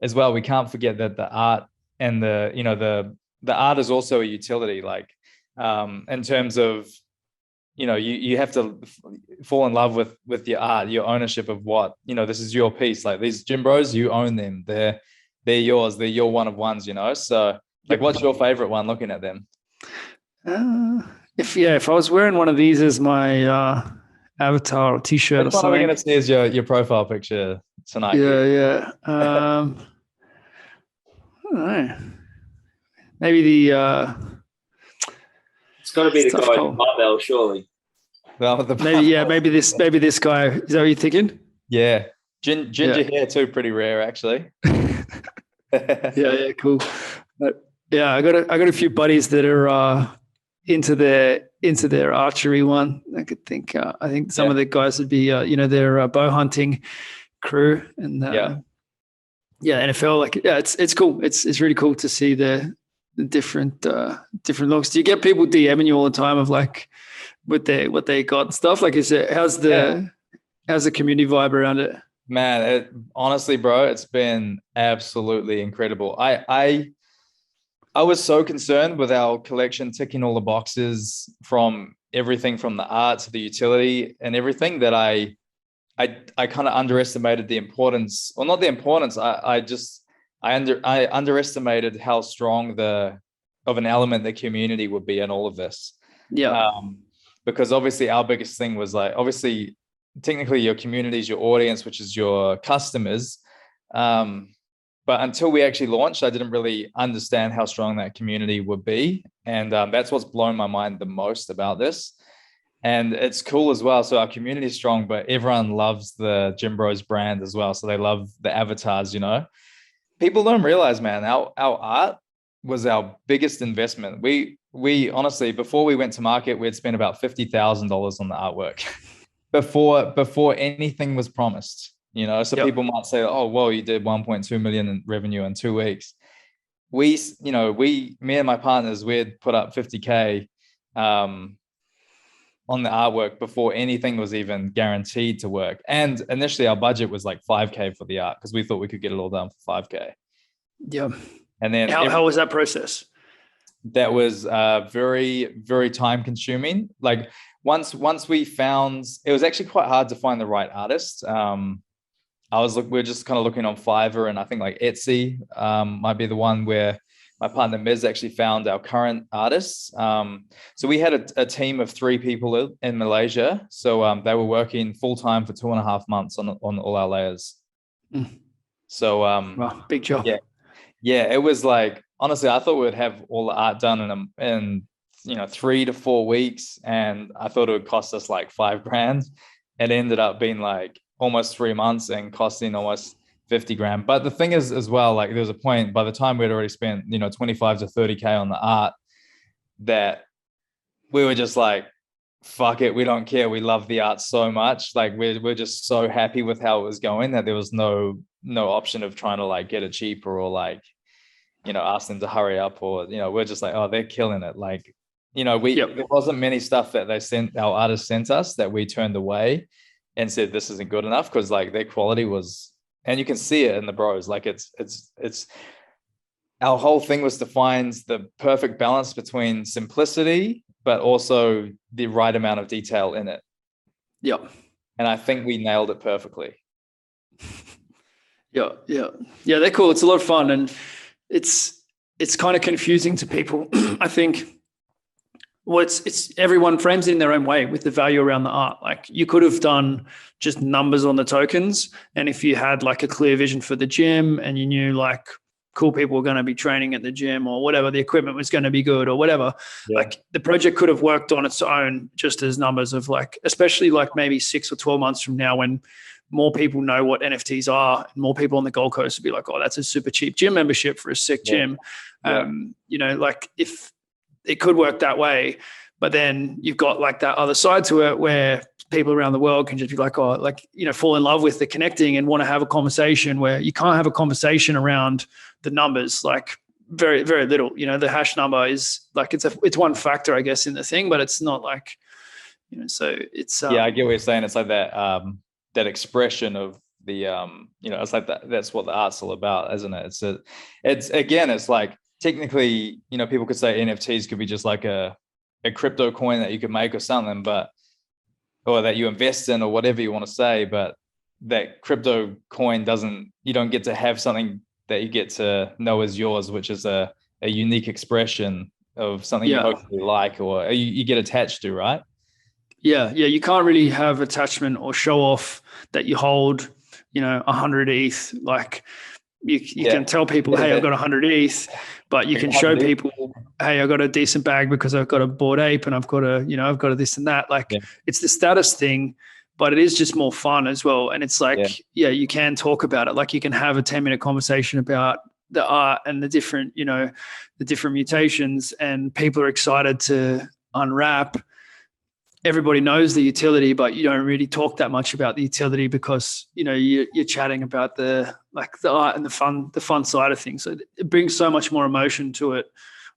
as well, we can't forget that the art and the art is also a utility. Like, in terms of, you have to fall in love with your art, your ownership of what, this is your piece. Like, these GymBros, you own them. They're yours. They're your one of ones, So like, what's your favorite one looking at them? If I was wearing one of these as my avatar or t-shirt or something. What are we going to see as your profile picture tonight? Yeah. I don't know. Maybe it's got to be the guy in barbell, surely. Well, maybe this guy. Is that what you're thinking? Yeah. Ginger hair too, pretty rare actually. yeah, cool. But yeah, I got a few buddies that are into their archery one. I think some of the guys would be their bow hunting crew, and NFL. Like, it's cool. It's really cool to see the different looks. Do you get people DMing you all the time of like what they got and stuff? Like, how's the community vibe around it? Man, honestly, bro, it's been absolutely incredible. I was so concerned with our collection ticking all the boxes, from everything from the art to the utility and everything, that I kind of underestimated the importance, or not the importance. I underestimated how strong of an element the community would be in all of this. Yeah. Because obviously our biggest thing was like, obviously technically your community is your audience, which is your customers. But until we actually launched, I didn't really understand how strong that community would be. And that's what's blown my mind the most about this. And it's cool as well. So our community is strong, but everyone loves the GymBros brand as well. So they love the avatars, People don't realize, man, our art was our biggest investment. We honestly, before we went to market, we'd spent about $50,000 on the artwork before anything was promised. So people might say, oh, well, you did 1.2 million in revenue in 2 weeks. Me and my partners, we'd put up 50K on the artwork before anything was even guaranteed to work. And initially our budget was like 5K for the art, because we thought we could get it all done for 5K. Yeah. And then how was that process? That was very, very time consuming. Like, once we found, it was actually quite hard to find the right artist. We're just kind of looking on Fiverr, and I think like Etsy might be the one where my partner Miz actually found our current artists. So we had a team of 3 people in Malaysia. So they were working full time for 2.5 months on all our layers. So wow, big job. Yeah, it was like, honestly, I thought we would have all the art done in 3 to 4 weeks, and I thought it would cost us like $5,000. It ended up being like almost 3 months and costing almost 50 grand. But the thing is as well, like, there was a point by the time we'd already spent 25 to 30K on the art, that we were just like, fuck it, we don't care, we love the art so much. Like, we're just so happy with how it was going, that there was no option of trying to like get it cheaper, or like ask them to hurry up, or we're just like, oh, they're killing it. Like, there wasn't many stuff that our artists sent us that we turned away and said this isn't good enough, because like their quality was, and you can see it in the bros. Like, it's our whole thing was to find the perfect balance between simplicity but also the right amount of detail in it. Yep. And I think we nailed it perfectly. Yeah, they're cool. It's a lot of fun, and it's kind of confusing to people. I think it's everyone frames it in their own way with the value around the art. Like, you could have done just numbers on the tokens, and if you had like a clear vision for the gym, and you knew like cool people were going to be training at the gym, or whatever, the equipment was going to be good or whatever, like the project could have worked on its own just as numbers of like, especially like maybe 6 or 12 months from now, when more people know what NFTs are, and more people on the Gold Coast would be like, oh, that's a super cheap gym membership for a sick gym. Like, if it could work that way, but then you've got like that other side to it where people around the world can just be like, oh, like, fall in love with the connecting and want to have a conversation, where you can't have a conversation around the numbers. Like, very, very little. The hash number is like it's one factor, I guess, in the thing, but it's not like, so it's yeah, I get what you're saying. It's like that expression of the it's like that's what the art's all about, isn't it? It's like technically, people could say NFTs could be just like a crypto coin that you could make or something, or that you invest in or whatever you want to say, but that crypto coin you don't get to have something that you get to know as yours, which is a unique expression of something you hopefully like, or you get attached to, right? Yeah. You can't really have attachment or show off that you hold, 100 ETH. Like you can tell people, hey, I've got 100 ETH, but you can show people, hey, I got a decent bag because I've got a Bored Ape and I've got a this and that. Like it's the status thing, but it is just more fun as well. And it's like, you can talk about it. Like you can have a 10-minute conversation about the art and the different, the different mutations, and people are excited to unwrap. Everybody knows the utility, but you don't really talk that much about the utility because, you're chatting about the art and the fun side of things. So it brings so much more emotion to it.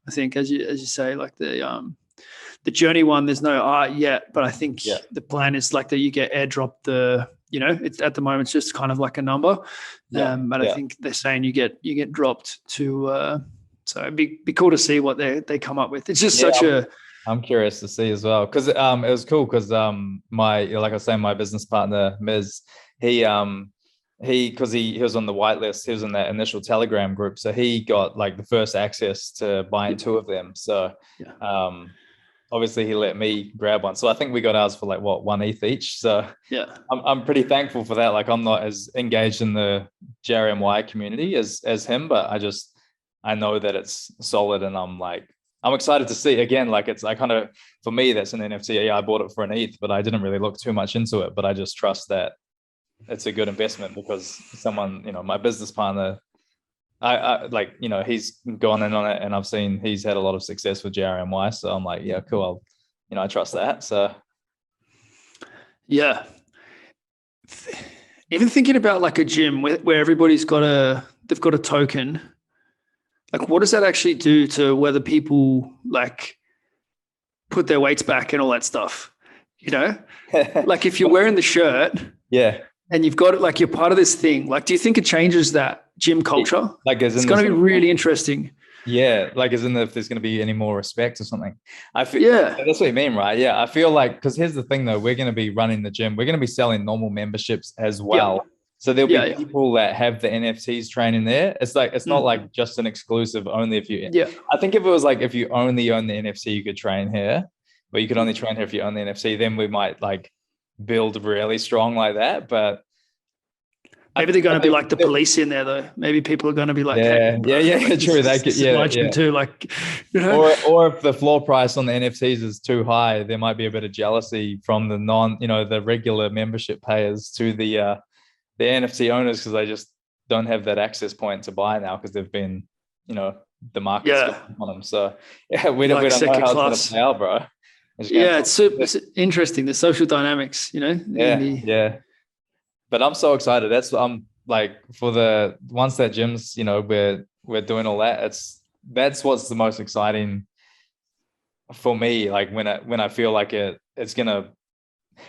I think, as you say, like the journey one, there's no art yet, but I think the plan is like that you get airdropped it's at the moment, it's just kind of like a number. But I think they're saying you get dropped to, so it'd be cool to see what they come up with. It's just I'm curious to see as well, because it was cool because like I was saying, my business partner Miz, he because he was on the whitelist, he was in that initial Telegram group, so he got like the first access to buying 2 of them. So obviously he let me grab one, so I think we got ours for like 1 ETH each. So I'm pretty thankful for that. Like I'm not as engaged in the JRMY community as him, but I know that it's solid, and I'm excited to see again. Like for me, that's an NFT. I bought it for an ETH, but I didn't really look too much into it. But I just trust that it's a good investment because someone, my business partner, I he's gone in on it, and I've seen he's had a lot of success with JRMY. So I'm like, yeah, cool. I trust that. So yeah. Even thinking about like a gym where everybody's they've got a token. Like, what does that actually do to whether people like put their weights back and all that stuff? Like if you're wearing the shirt, and you've got it, like you're part of this thing. Like, do you think it changes that gym culture? Like, it's going to be really interesting. Yeah, like as in if there's going to be any more respect or something. I feel that's what you mean, right? Yeah, I feel like, because here's the thing though, we're going to be running the gym. We're going to be selling normal memberships as well. Yep. So there'll be people that have the NFTs training there. It's like, it's not like just an exclusive only if you, I think if it was like, if you only own the NFT, you could train here, but you could only train here if you own the NFT, then we might like build really strong like that. But maybe they're going to be like the police in there though. Maybe people are going to be like, true. They could, too. Like, or if the floor price on the NFTs is too high, there might be a bit of jealousy from the the regular membership payers to the NFT owners, because they just don't have that access point to buy now because they've been, the market's on them. So we don't know how it's going to play out, bro. It's interesting, the social dynamics, But I'm so excited. That's I'm like, for once that gym's, we're doing all that. That's what's the most exciting for me. Like when I feel like it's gonna.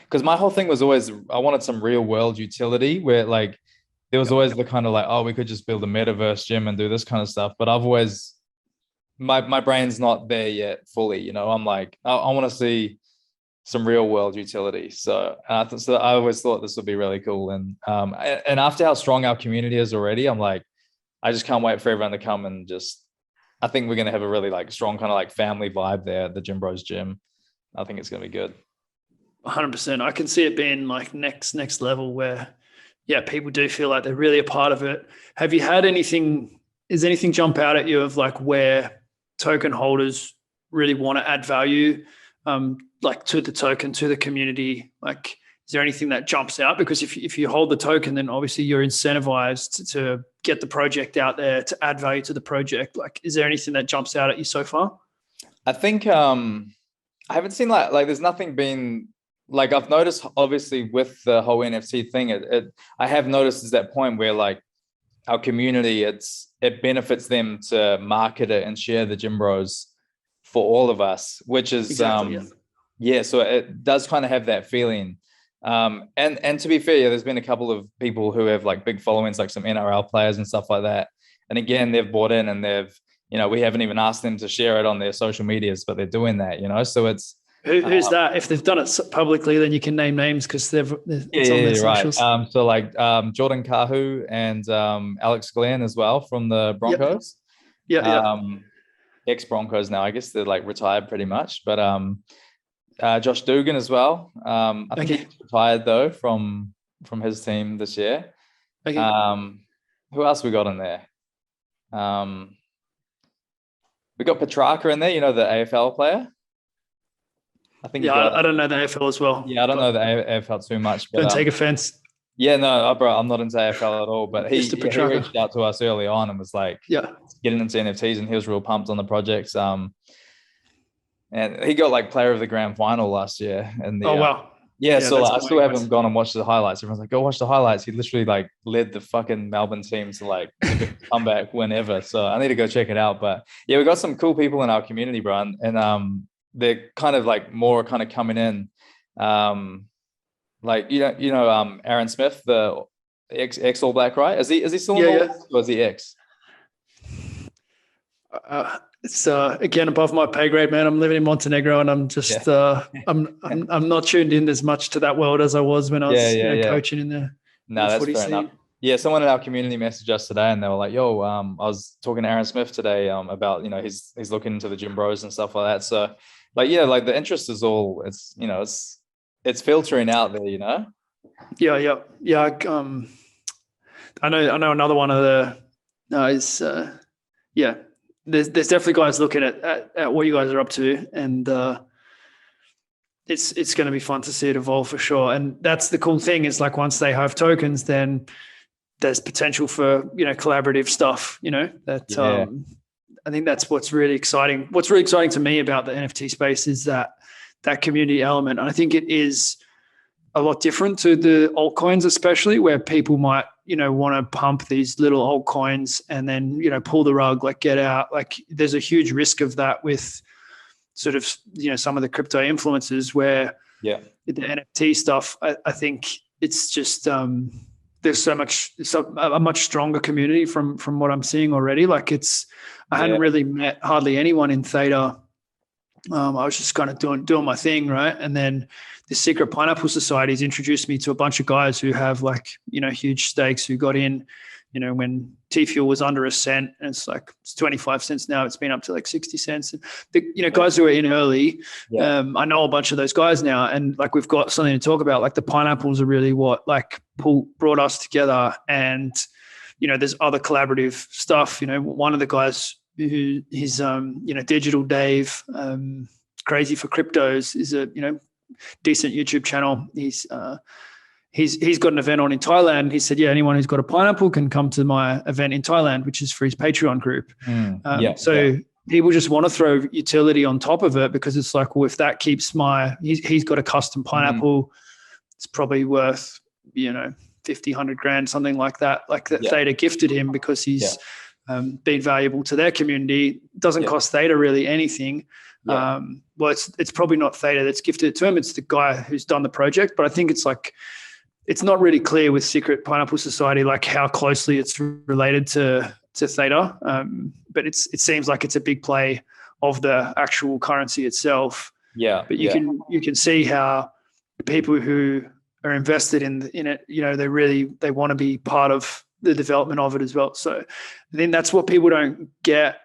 Because my whole thing was always, I wanted some real world utility where like there was always the kind of like, oh, we could just build a metaverse gym and do this kind of stuff. But I've always, my brain's not there yet fully. I'm like, I want to see some real world utility. So I always thought this would be really cool. And after how strong our community is already, I'm like, I just can't wait for everyone to come and I think we're going to have a really like strong kind of like family vibe there at the GymBros gym. I think it's going to be good. 100%. I can see it being like next level where, people do feel like they're really a part of it. Have you had anything jump out at you of like where token holders really want to add value, like to the token, to the community? Like, is there anything that jumps out? Because if you hold the token, then obviously you're incentivized to get the project out there, to add value to the project. Like, is there anything that jumps out at you so far? I think I haven't seen like there's nothing been. Like I've noticed, obviously, with the whole NFT thing, I have noticed is that point where like our community, it benefits them to market it and share the GymBros for all of us, which is Exactly, so it does kind of have that feeling. And to be fair, there's been a couple of people who have like big followings, like some NRL players and stuff like that. And again, they've bought in and they've, we haven't even asked them to share it on their social medias, but they're doing that, so it's. Who's that? If they've done it publicly, then you can name names because it's on their socials. Right. So like Jordan Kahu and Alex Glenn as well from the Broncos. Yeah. Ex-Broncos now, I guess they're like retired pretty much. But Josh Dugan as well. I think he's retired though from his team this year. Okay. Who else we got in there? We got Petrarca in there, the AFL player. I think. Yeah, I don't know the AFL as well. Yeah, I don't know the AFL too much. But, don't take offense. Yeah, no, bro, I'm not into AFL at all. But he reached out to us early on and was like, getting into NFTs, and he was real pumped on the projects. And he got like player of the grand final last year. Oh wow. Yeah, so I still haven't gone and watched the highlights. Everyone's like, go watch the highlights. He literally like led the fucking Melbourne team to like comeback whenever. So I need to go check it out. But yeah, we got some cool people in our community, bro, and they're kind of like more kind of coming in. Like Aaron Smith, the ex All Black, right? Is he still in All Black, or is he ex? It's again above my pay grade, man. I'm living in Montenegro, and I'm just I'm not tuned in as much to that world as I was when I was coaching in there. No, that's fair enough. Yeah, someone in our community messaged us today, and they were like, "Yo, I was talking to Aaron Smith today about he's looking into the GymBros and stuff like that." So, like, yeah, like the interest is all it's filtering out there, Yeah. I know another one of the There's definitely guys looking at what you guys are up to, and it's going to be fun to see it evolve for sure. And that's the cool thing is like once they have tokens, then there's potential for collaborative stuff. I think that's what's really exciting. What's really exciting to me about the NFT space is that community element. And I think it is a lot different to the altcoins, especially where people might, want to pump these little altcoins and then, pull the rug, like get out. Like there's a huge risk of that with sort of, some of the crypto influencers where the NFT stuff, I think it's just, there's a much stronger community from what I'm seeing already. Like I hadn't really met hardly anyone in Theta. I was just kind of doing my thing, right? And then the Secret Pineapple Society has introduced me to a bunch of guys who have like, huge stakes who got in, when T-Fuel was under $0.01 and it's 25 cents now. It's been up to like 60 cents. And the, guys who are in early, I know a bunch of those guys now, and like we've got something to talk about. Like the pineapples are really what like brought us together. And, there's other collaborative stuff. One of the guys who he's Digital Dave, Crazy for Cryptos is a decent YouTube channel. He's got an event on in Thailand. He said, anyone who's got a pineapple can come to my event in Thailand, which is for his Patreon group. People just want to throw utility on top of it because it's like, well, if that keeps he's got a custom pineapple, it's probably worth 50, 100 grand, something like that. Like that Theta gifted him because he's been valuable to their community. Doesn't cost Theta really anything. Well, it's probably not Theta that's gifted it to him. It's the guy who's done the project. But I think it's like, it's not really clear with Secret Pineapple Society, like how closely it's related to Theta. But it seems like it's a big play of the actual currency itself. Yeah. But you can see how people who are invested in it, they want to be part of the development of it as well. So I think that's what people don't get.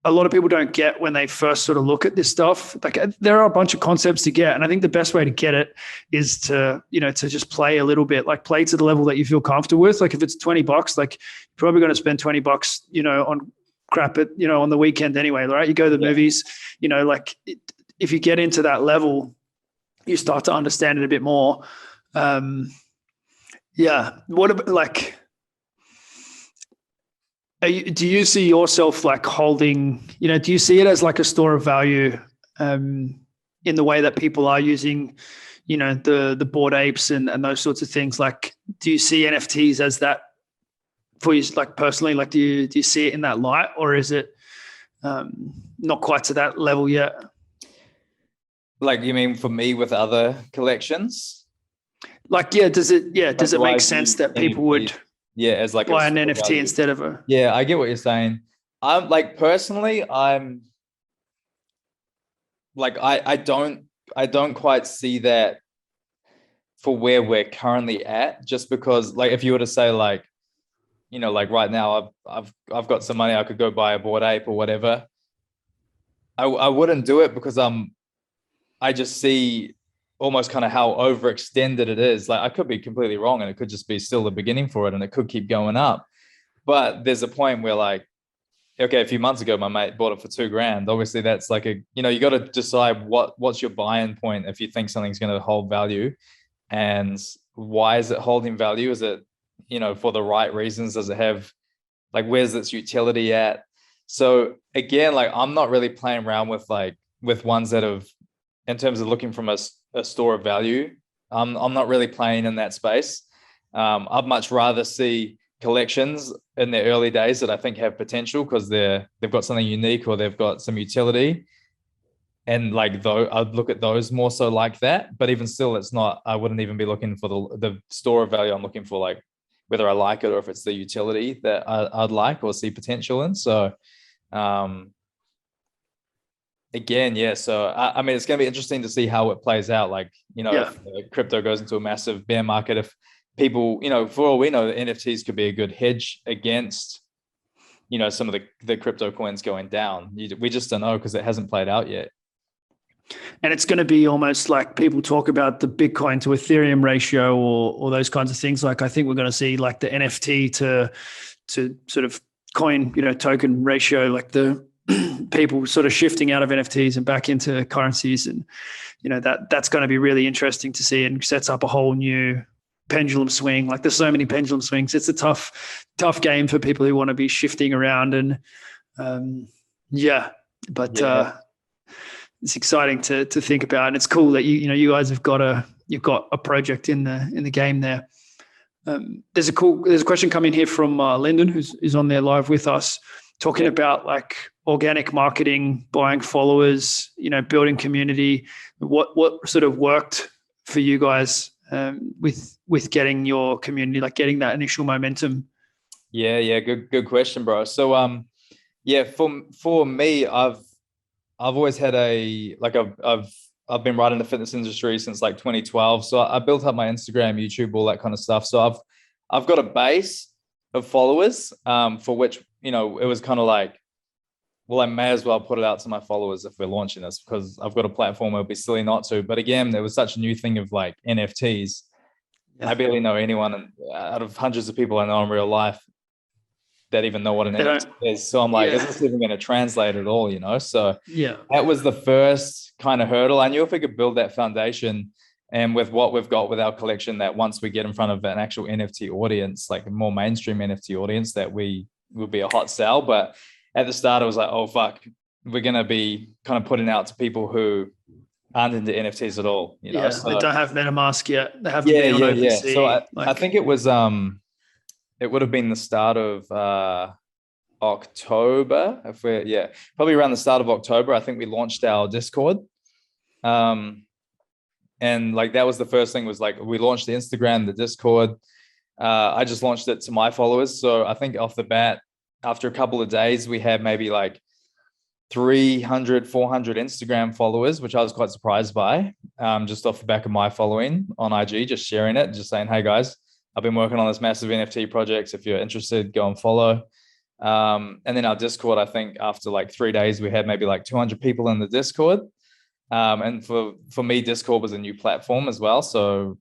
A lot of people don't get when they first sort of look at this stuff. Like there are a bunch of concepts to get. And I think the best way to get it is to just play a little bit, like play to the level that you feel comfortable with. Like if it's $20, like you're probably going to spend $20, on crap on the weekend anyway, right? You go to the movies, if you get into that level, you start to understand it a bit more. What about like, do you see yourself like holding, do you see it as like a store of value in the way that people are using, the Bored Apes and those sorts of things? Like, do you see NFTs as that for you, like personally? Like, do you see it in that light, or is it not quite to that level yet? Like, you mean for me with other collections? Like, yeah, does it make sense that people would as like buy an NFT instead of a? Yeah, I get what you're saying. I'm like, personally, I'm like, I don't quite see that for where we're currently at, just because, like, if you were to say, like, you know, like right now I've got some money, I could go buy a Bored Ape or whatever. I wouldn't do it because I just see almost kind of how overextended it is. Like, I could be completely wrong and it could just be still the beginning for it and it could keep going up. But there's a point where, like, okay, a few months ago, my mate bought it for $2,000. Obviously, that's like you got to decide what's your buy-in point if you think something's going to hold value, and why is it holding value? Is it, for the right reasons? Does it have, like, where's its utility at? So again, like, I'm not really playing around with ones that have, in terms of looking from a store of value. I'm not really playing in that space. I'd much rather see collections in their early days that I think have potential because they've got something unique or they've got some utility. And like, though, I'd look at those more so like that. But even still, it's not, I wouldn't even be looking for the store of value. I'm looking for, like, whether I like it or if it's the utility that I'd like or see potential in. So again, yeah. So I mean, it's going to be interesting to see how it plays out. Like, if crypto goes into a massive bear market, if people, for all we know, the NFTs could be a good hedge against, some of the crypto coins going down. We just don't know because it hasn't played out yet. And it's going to be almost like people talk about the Bitcoin to Ethereum ratio or those kinds of things. Like, I think we're going to see like the NFT to sort of coin, token ratio, like the people sort of shifting out of NFTs and back into currencies. And, that's going to be really interesting to see and sets up a whole new pendulum swing. Like, there's so many pendulum swings. It's a tough game for people who want to be shifting around. And it's exciting to think about, and it's cool that you guys have got a project in the game there. There's a question coming here from Lyndon, who's on there live with us, talking about like organic marketing, buying followers, building community. What sort of worked for you guys with getting your community, like getting that initial momentum? Yeah, good question, bro. So for me, I've always had I've been right in the fitness industry since like 2012. So I built up my Instagram, YouTube, all that kind of stuff. So I've got a base of followers for which, it was kind of like, well, I may as well put it out to my followers if we're launching this, because I've got a platform. It would be silly not to. But again, there was such a new thing of like NFTs. Yeah. I barely know anyone out of hundreds of people I know in real life that even know what an NFT is. So I'm like, is this even going to translate at all, So that was the first kind of hurdle. I knew if we could build that foundation and with what we've got with our collection, that once we get in front of an actual NFT audience, like a more mainstream NFT audience, that we would be a hot sell. But at the start, I was like, oh, fuck, we're going to be kind of putting out to people who aren't into NFTs at all. So they don't have MetaMask yet. They haven't been on OpenSea. So I think it was... it would have been the start of October. Probably around the start of October, I think we launched our Discord. And like, that was the first thing, was like, we launched the Instagram, the Discord. I just launched it to my followers. So I think off the bat, after a couple of days, we had maybe like 300, 400 Instagram followers, which I was quite surprised by, just off the back of my following on IG, just sharing it, just saying, hey guys, I've been working on this massive NFT projects. If you're interested, go and follow. And then our Discord, I think after like 3 days, we had maybe like 200 people in the Discord. And for me, Discord was a new platform as well. So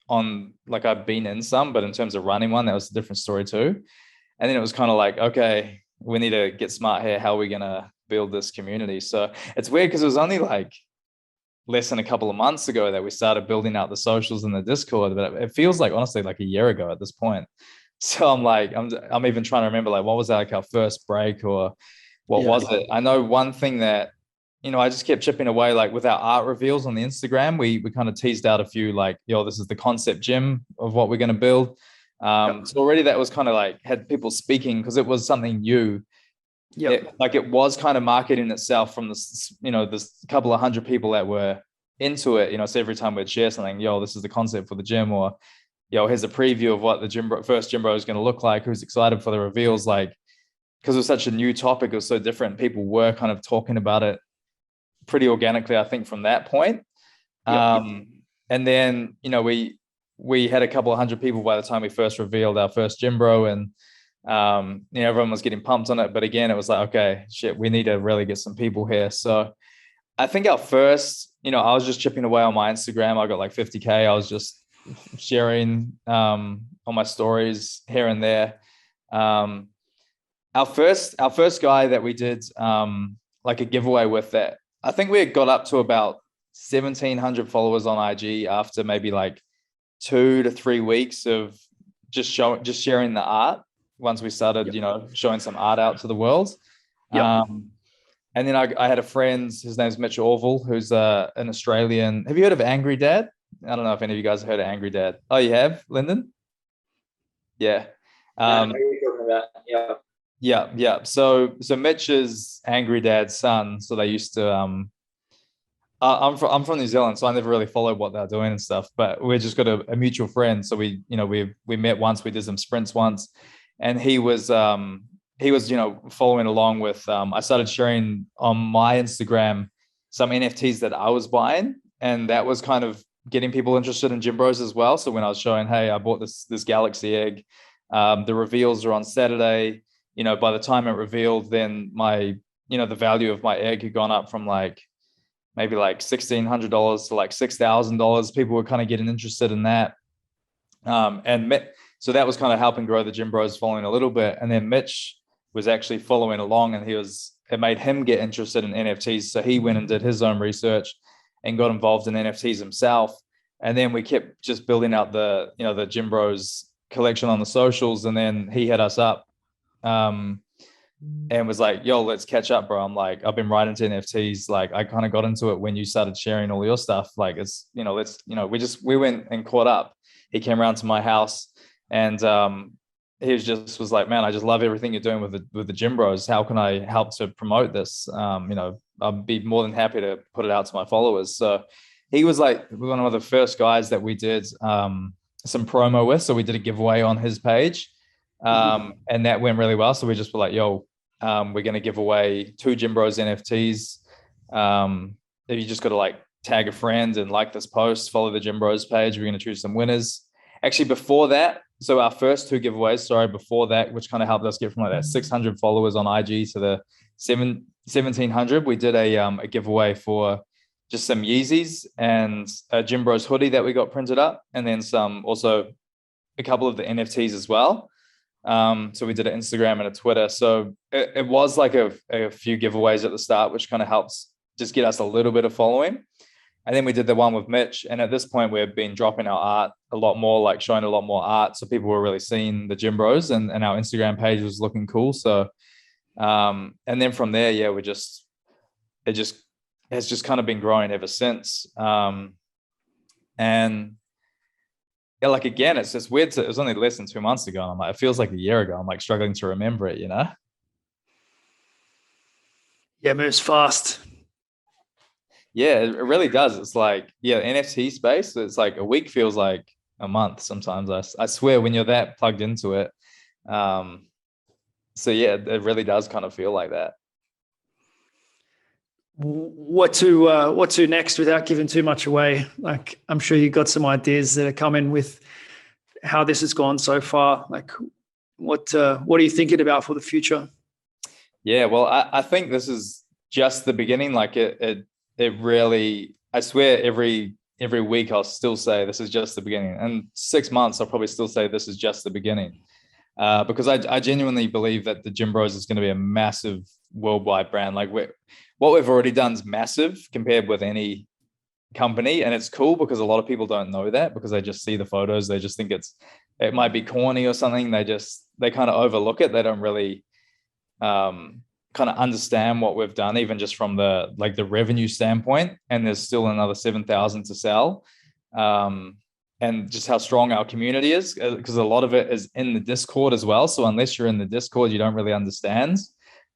I've been in some, but in terms of running one, that was a different story too. And then it was kind of like, okay, we need to get smart here. How are we going to build this community? So it's weird because it was only like less than a couple of months ago that we started building out the socials in the Discord, but it feels like, honestly, like a year ago at this point. So I'm like, I'm even trying to remember, like, what was like our first break or what was it? I know one thing that, I just kept chipping away, like with our art reveals on the Instagram, we kind of teased out a few, like, this is the concept gym of what we're going to build. So already that was kind of like had people speaking because it was something new. It was kind of marketing itself from this, this couple of hundred people that were into it. So every time we'd share something, this is the concept for the gym, or here's a preview of what the first GymBro is going to look like. Who's excited for the reveals? Like, because it was such a new topic, it was so different. People were kind of talking about it pretty organically, I think, from that point. And then, we had a couple of hundred people by the time we first revealed our first GymBro, and everyone was getting pumped on it. But again, it was like, okay, shit, we need to really get some people here. So I think our first, I was just chipping away on my Instagram. I got like 50K. I was just sharing on my stories here and there. Our first guy that we did like a giveaway with, that I think we had got up to about 1,700 followers on IG after maybe like 2 to 3 weeks of just sharing the art. Once we started, showing some art out to the world. And then I had a friend, his name's Mitch Orville, who's an Australian. Have you heard of Angry Dad? I don't know if any of you guys have heard of Angry Dad. Oh, you have, Lyndon? Yeah. I know what you're talking about. Yeah. So Mitch is Angry Dad's son. So they used to. I'm from New Zealand, so I never really followed what they're doing and stuff. But we just got a mutual friend, so we met once. We did some sprints once, and he was following along with. I started sharing on my Instagram some NFTs that I was buying, and that was kind of getting people interested in GymBros as well. So when I was showing, hey, I bought this Galaxy egg. The reveals are on Saturday. By the time it revealed, then my, the value of my egg had gone up from like maybe like $1,600 to like $6,000. People were kind of getting interested in that. So that was kind of helping grow the GymBros following a little bit. And then Mitch was actually following along, and it made him get interested in NFTs. So he went and did his own research and got involved in NFTs himself. And then we kept just building out the GymBros collection on the socials. And then he hit us up and was like, yo, let's catch up, bro. I'm like, I've been right into NFTs. Like, I kind of got into it when you started sharing all your stuff. Like, it's, we went and caught up. He came around to my house, and he was like, man, I just love everything you're doing with the GymBros. How can I help to promote this? I'd be more than happy to put it out to my followers. So he was like one of the first guys that we did some promo with. So we did a giveaway on his page. And that went really well. So we just were like, yo, we're going to give away 2 GymBros NFTs. You just got to like tag a friend and like this post, follow the GymBros page. We're going to choose some winners. Actually, before that, so our first 2 giveaways, before that, which kind of helped us get from like that 600 followers on IG to the 1,700, we did a giveaway for just some Yeezys and a GymBros hoodie that we got printed up, and then also a couple of the NFTs as well. So we did an Instagram and a Twitter. So it was like a few giveaways at the start, which kind of helps just get us a little bit of following. And then we did the one with Mitch. And at this point, we've been dropping our art a lot more, like showing a lot more art. So people were really seeing the GymBros, and our Instagram page was looking cool. So, and then from there, it has just kind of been growing ever since. And yeah, like, again, it's just weird. It was only less than 2 months ago. And I'm like, it feels like a year ago. I'm like struggling to remember it, Yeah, it moves fast. Yeah, it really does. It's like, NFT space, it's like a week feels like a month sometimes. I swear, when you're that plugged into it. So yeah, it really does kind of feel like that. What to next without giving too much away? Like, I'm sure you got some ideas that are coming with how this has gone so far. Like, what are you thinking about for the future? Yeah, well, I think this is just the beginning. Like it really, I swear, every week I'll still say this is just the beginning. And 6 months, I'll probably still say this is just the beginning. Because I genuinely believe that the GymBros is going to be a massive worldwide brand. Like, what we've already done is massive compared with any company. And it's cool because a lot of people don't know that, because they just see the photos. They just think it might be corny or something. They kind of overlook it. They don't really kind of understand what we've done, even just from the revenue standpoint. And there's still another 7,000 to sell. and just how strong our community is, because a lot of it is in the Discord as well. So unless you're in the Discord, you don't really understand.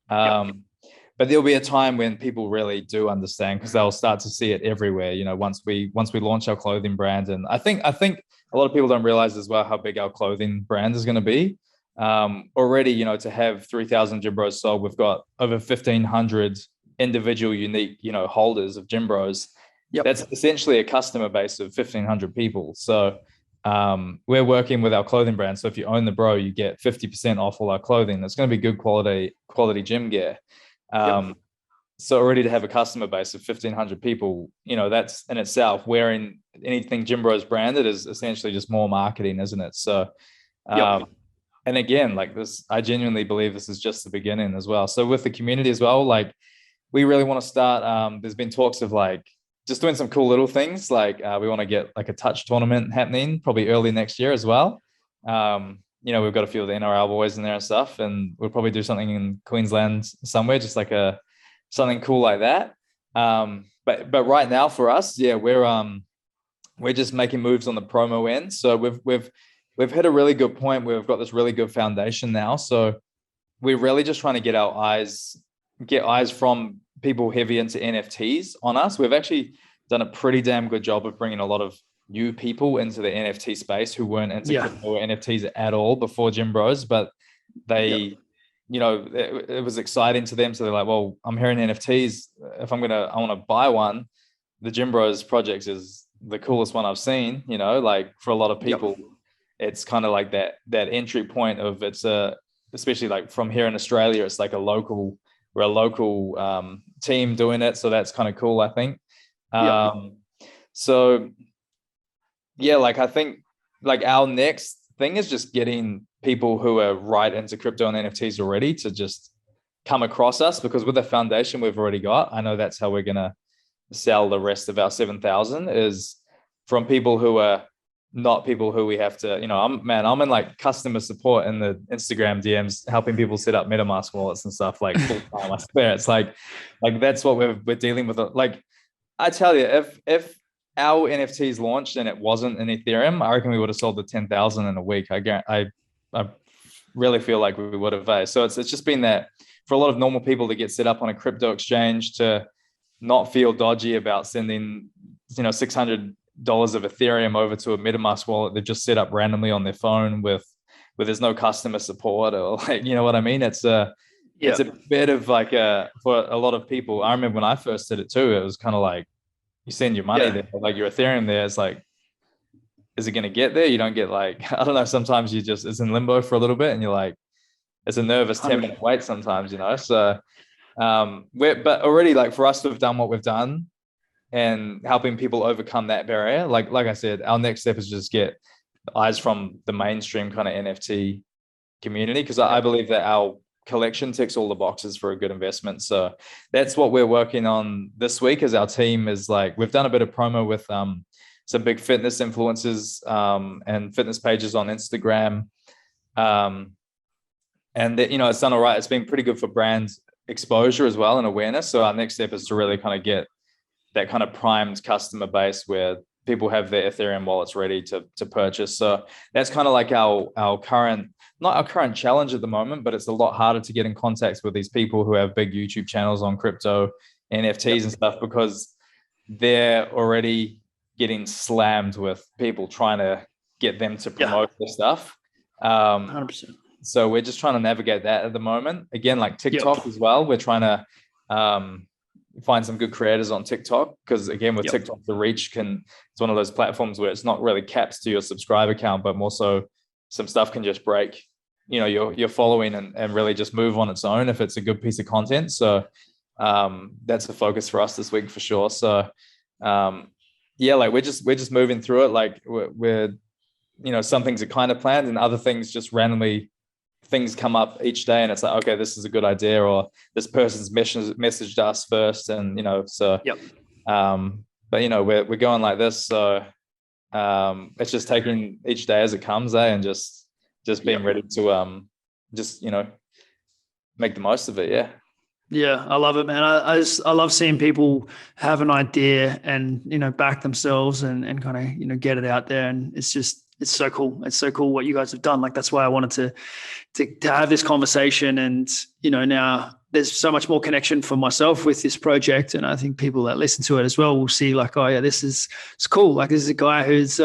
But there'll be a time when people really do understand, because they'll start to see it everywhere. Once we launch our clothing brand, and I think a lot of people don't realize as well how big our clothing brand is going to be. Already, to have 3,000 GymBros sold, we've got over 1,500 individual unique, holders of GymBros. That's essentially a customer base of 1,500 people. So we're working with our clothing brand. So if you own the bro, you get 50% off all our clothing. That's going to be good quality gym gear. So already to have a customer base of 1,500 people, that's in itself, wearing anything GymBros branded is essentially just more marketing, isn't it? So, and again, like this, I genuinely believe this is just the beginning as well. So with the community as well, like we really want to start, there's been talks of like just doing some cool little things. Like we want to get like a touch tournament happening probably early next year as well. We've got a few of the NRL boys in there and stuff, and we'll probably do something in Queensland somewhere, just like something cool like that. But right now for us, we're just making moves on the promo end. So we've hit a really good point where we've got this really good foundation now. So we're really just trying to get eyes from people heavy into NFTs on us. We've actually done a pretty damn good job of bringing a lot of new people into the NFT space who weren't into crypto or NFTs at all before GymBros, but they, it was exciting to them. So they're like, well, I'm hearing NFTs. If I want to buy one, the GymBros project is the coolest one I've seen. Like for a lot of people, it's kind of like that entry point of especially like from here in Australia, it's like we're a local team doing it. So that's kind of cool, I think. So like I think like our next thing is just getting people who are right into crypto and NFTs already to just come across us, because with the foundation we've already got, I know that's how we're going to sell the rest of our 7,000 is from people who are not people who we have to, I'm in like customer support in the Instagram DMs, helping people set up MetaMask wallets and stuff like full time. I swear it's like that's what we're dealing with. Like I tell you, if our NFTs launched and it wasn't in Ethereum, I reckon we would have sold the 10,000 in a week. I really feel like we would have. So it's just been that for a lot of normal people to get set up on a crypto exchange, to not feel dodgy about sending, $600 of Ethereum over to a MetaMask wallet they've just set up randomly on their phone with there's no customer support, or like, you know what I mean? It's a bit of like for a lot of people. I remember when I first did it too, it was kind of like, you send your money there, like your Ethereum there. It's like, is it going to get there? You don't get like, I don't know. Sometimes it's in limbo for a little bit and you're like, it's a nervous 10-minute wait sometimes, So, but already like for us to have done what we've done and helping people overcome that barrier, like I said, our next step is just get eyes from the mainstream kind of NFT community. Cause I believe that our collection ticks all the boxes for a good investment. So that's what we're working on this week as our team is like, we've done a bit of promo with some big fitness influencers and fitness pages on Instagram. And it's done all right. It's been pretty good for brand exposure as well and awareness. So our next step is to really kind of get that kind of primed customer base where people have their Ethereum wallets ready to purchase. So that's kind of like our current, not our current challenge at the moment, but it's a lot harder to get in contact with these people who have big YouTube channels on crypto, NFTs and stuff, because they're already getting slammed with people trying to get them to promote their stuff. 100%. So we're just trying to navigate that at the moment. Again, like TikTok as well. We're trying to find some good creators on TikTok, because again, with TikTok, the reach it's one of those platforms where it's not really capped to your subscriber count, but more so some stuff can just break, your following and really just move on its own if it's a good piece of content. So that's the focus for us this week for sure. So like we're just moving through it. Like we're some things are kind of planned and other things just randomly things come up each day and it's like, okay, this is a good idea, or this person's messaged us first. And, but we're going like this. So it's just taking each day as it comes, and just being ready to, make the most of it. Yeah. Yeah, I love it, man. I love seeing people have an idea and, back themselves and kind of, get it out there. And it's so cool. It's so cool what you guys have done. Like, that's why I wanted to have this conversation. And, now there's so much more connection for myself with this project. And I think people that listen to it as well will see like, oh yeah, it's cool. Like, this is a guy who's,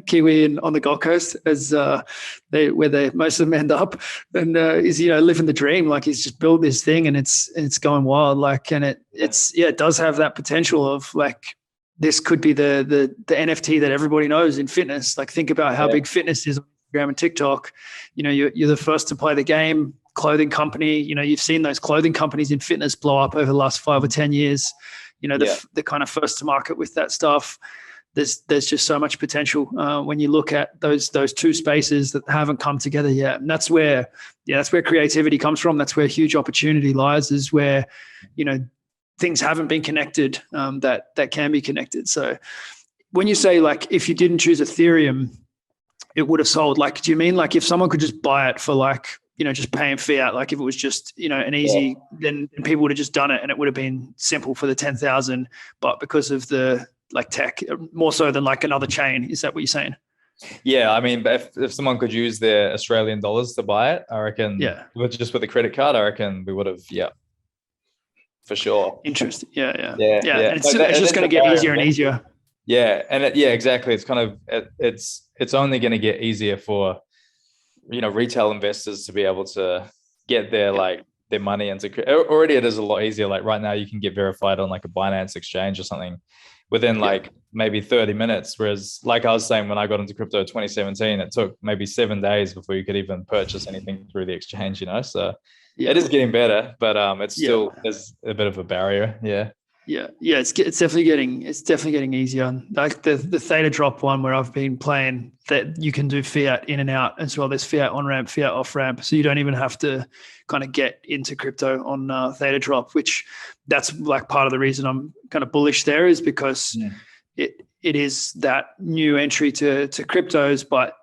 Kiwi on the Gold Coast as where most of them end up, and is, living the dream. Like, he's just built this thing and it's going wild. Like, and it does have that potential of like, this could be the NFT that everybody knows in fitness. Like, think about how big fitness is on Instagram and TikTok. You're the first to play the game. Clothing company, you've seen those clothing companies in fitness blow up over the last 5 or 10 years. The kind of first to market with that stuff. There's just so much potential when you look at those two spaces that haven't come together yet. And that's where creativity comes from. That's where huge opportunity lies, is where, things haven't been connected that can be connected. So when you say like, if you didn't choose Ethereum, it would have sold, like, do you mean like if someone could just buy it for like, just paying fiat, like if it was just, an easy, then people would have just done it and it would have been simple for the 10,000, but because of the like tech, more so than like another chain. Is that what you're saying? Yeah. I mean, if someone could use their Australian dollars to buy it, I reckon with a credit card, I reckon we would have, for sure. Interesting. Yeah. And it's just going to get easier and easier. Yeah. And exactly. It's kind of, it's only going to get easier for, retail investors to be able to get their money into. Already it is a lot easier. Like right now you can get verified on like a Binance exchange or something within like maybe 30 minutes. Whereas like I was saying, when I got into crypto 2017, it took maybe 7 days before you could even purchase anything through the exchange, so it is getting better, but it's still, there's a bit of a barrier. Yeah, it's definitely getting easier. Like the Theta Drop one where I've been playing, that you can do fiat in and out as well. There's fiat on ramp, fiat off ramp, so you don't even have to kind of get into crypto on Theta Drop. Which that's like part of the reason I'm kind of bullish there, is because it is that new entry to cryptos, but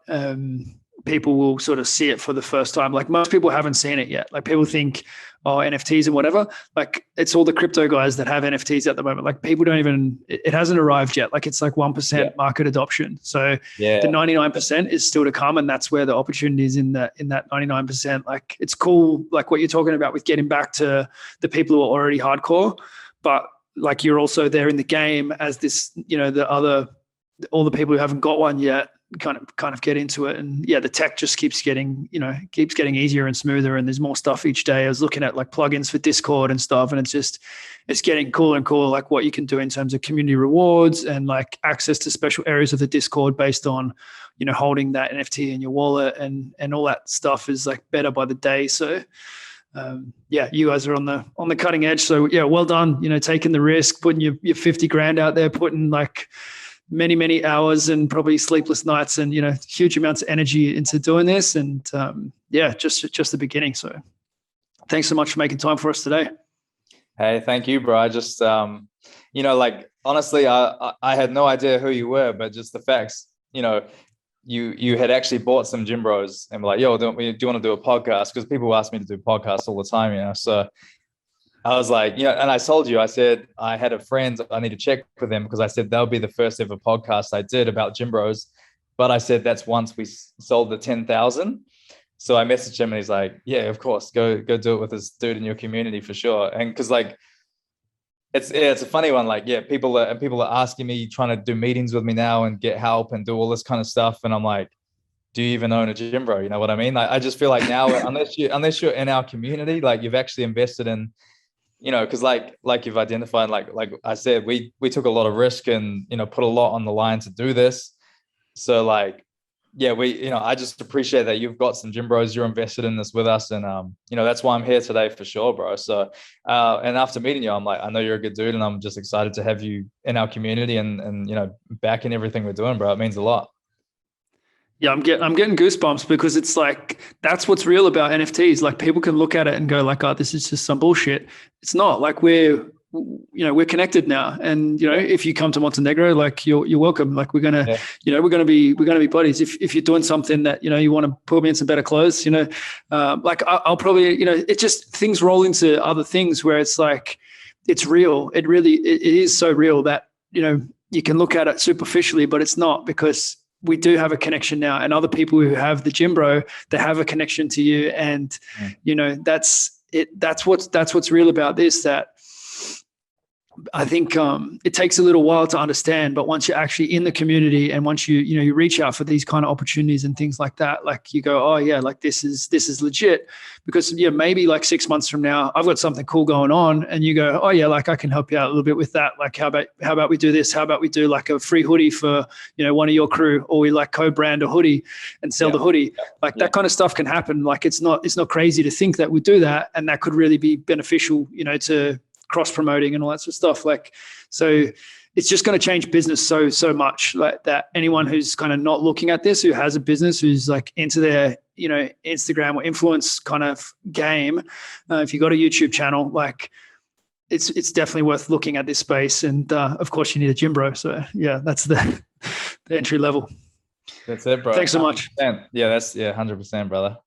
people will sort of see it for the first time. Like, most people haven't seen it yet. Like, people think, oh, NFTs and whatever. Like, it's all the crypto guys that have NFTs at the moment. Like, people don't even, it hasn't arrived yet. Like, it's like 1% market adoption. So the 99% is still to come. And that's where the opportunity is in that 99%. Like, it's cool. Like what you're talking about with getting back to the people who are already hardcore, but like, you're also there in the game as this, all the people who haven't got one yet kind of get into it. And the tech just keeps getting easier and smoother, and there's more stuff each day. I was looking at like plugins for Discord and stuff, and it's getting cooler and cooler, like what you can do in terms of community rewards and like access to special areas of the Discord based on, holding that NFT in your wallet, and all that stuff is like better by the day. So you guys are on the cutting edge. So well done, taking the risk, putting your 50 grand out there, putting like many hours and probably sleepless nights and huge amounts of energy into doing this. And just the beginning. So thanks so much for making time for us today. Hey, thank you, bro. I just like, honestly, I had no idea who you were, but just the facts, you had actually bought some GymBros and were like, yo, do you want to do a podcast? Because people ask me to do podcasts all the time, so I was like, and I told you, I said, I had a friend, I need to check with them, because I said, they'll be the first ever podcast I did about GymBros. But I said, that's once we sold the 10,000. So I messaged him and he's like, yeah, of course, go do it with this dude in your community for sure. And because like, it's a funny one. Like, people are asking me, trying to do meetings with me now and get help and do all this kind of stuff. And I'm like, do you even own a gym, bro? You know what I mean? Like, I just feel like now, unless you're in our community, like you've actually invested in, because like you've identified, like I said, we took a lot of risk and, put a lot on the line to do this. So like, I just appreciate that you've got some GymBros, you're invested in this with us. And, that's why I'm here today for sure, bro. So, and after meeting you, I'm like, I know you're a good dude and I'm just excited to have you in our community and back in everything we're doing, bro. It means a lot. Yeah, I'm getting goosebumps, because it's like, that's what's real about NFTs. Like, people can look at it and go like, oh, this is just some bullshit. It's not. Like, we're we're connected now. And, if you come to Montenegro, like you're welcome. Like we're going to, we're going to be buddies. If you're doing something that, you want to put me in some better clothes, like I'll probably, it's just things roll into other things where it's like, it's real. It is so real that, you can look at it superficially, but it's not, because we do have a connection now, and other people who have the GymBro, they have a connection to you. And, that's it. That's what's real about this, that I think it takes a little while to understand, but once you're actually in the community and once you reach out for these kind of opportunities and things like that, like you go, oh yeah, like this is legit, because maybe like 6 months from now, I've got something cool going on, and you go, oh yeah, like I can help you out a little bit with that. Like how about we do this? How about we do like a free hoodie for one of your crew, or we like co-brand a hoodie and sell the hoodie. Like that kind of stuff can happen. Like it's not crazy to think that we do that, and that could really be beneficial, to cross promoting and all that sort of stuff. Like, so it's just going to change business so much, like that. Anyone who's kind of not looking at this, who has a business, who's like into their, Instagram or influence kind of game, if you got a YouTube channel, like it's definitely worth looking at this space. And of course you need a GymBro. So yeah, that's the entry level. That's it, bro. Thanks so much. 100%. Yeah, 100%, brother.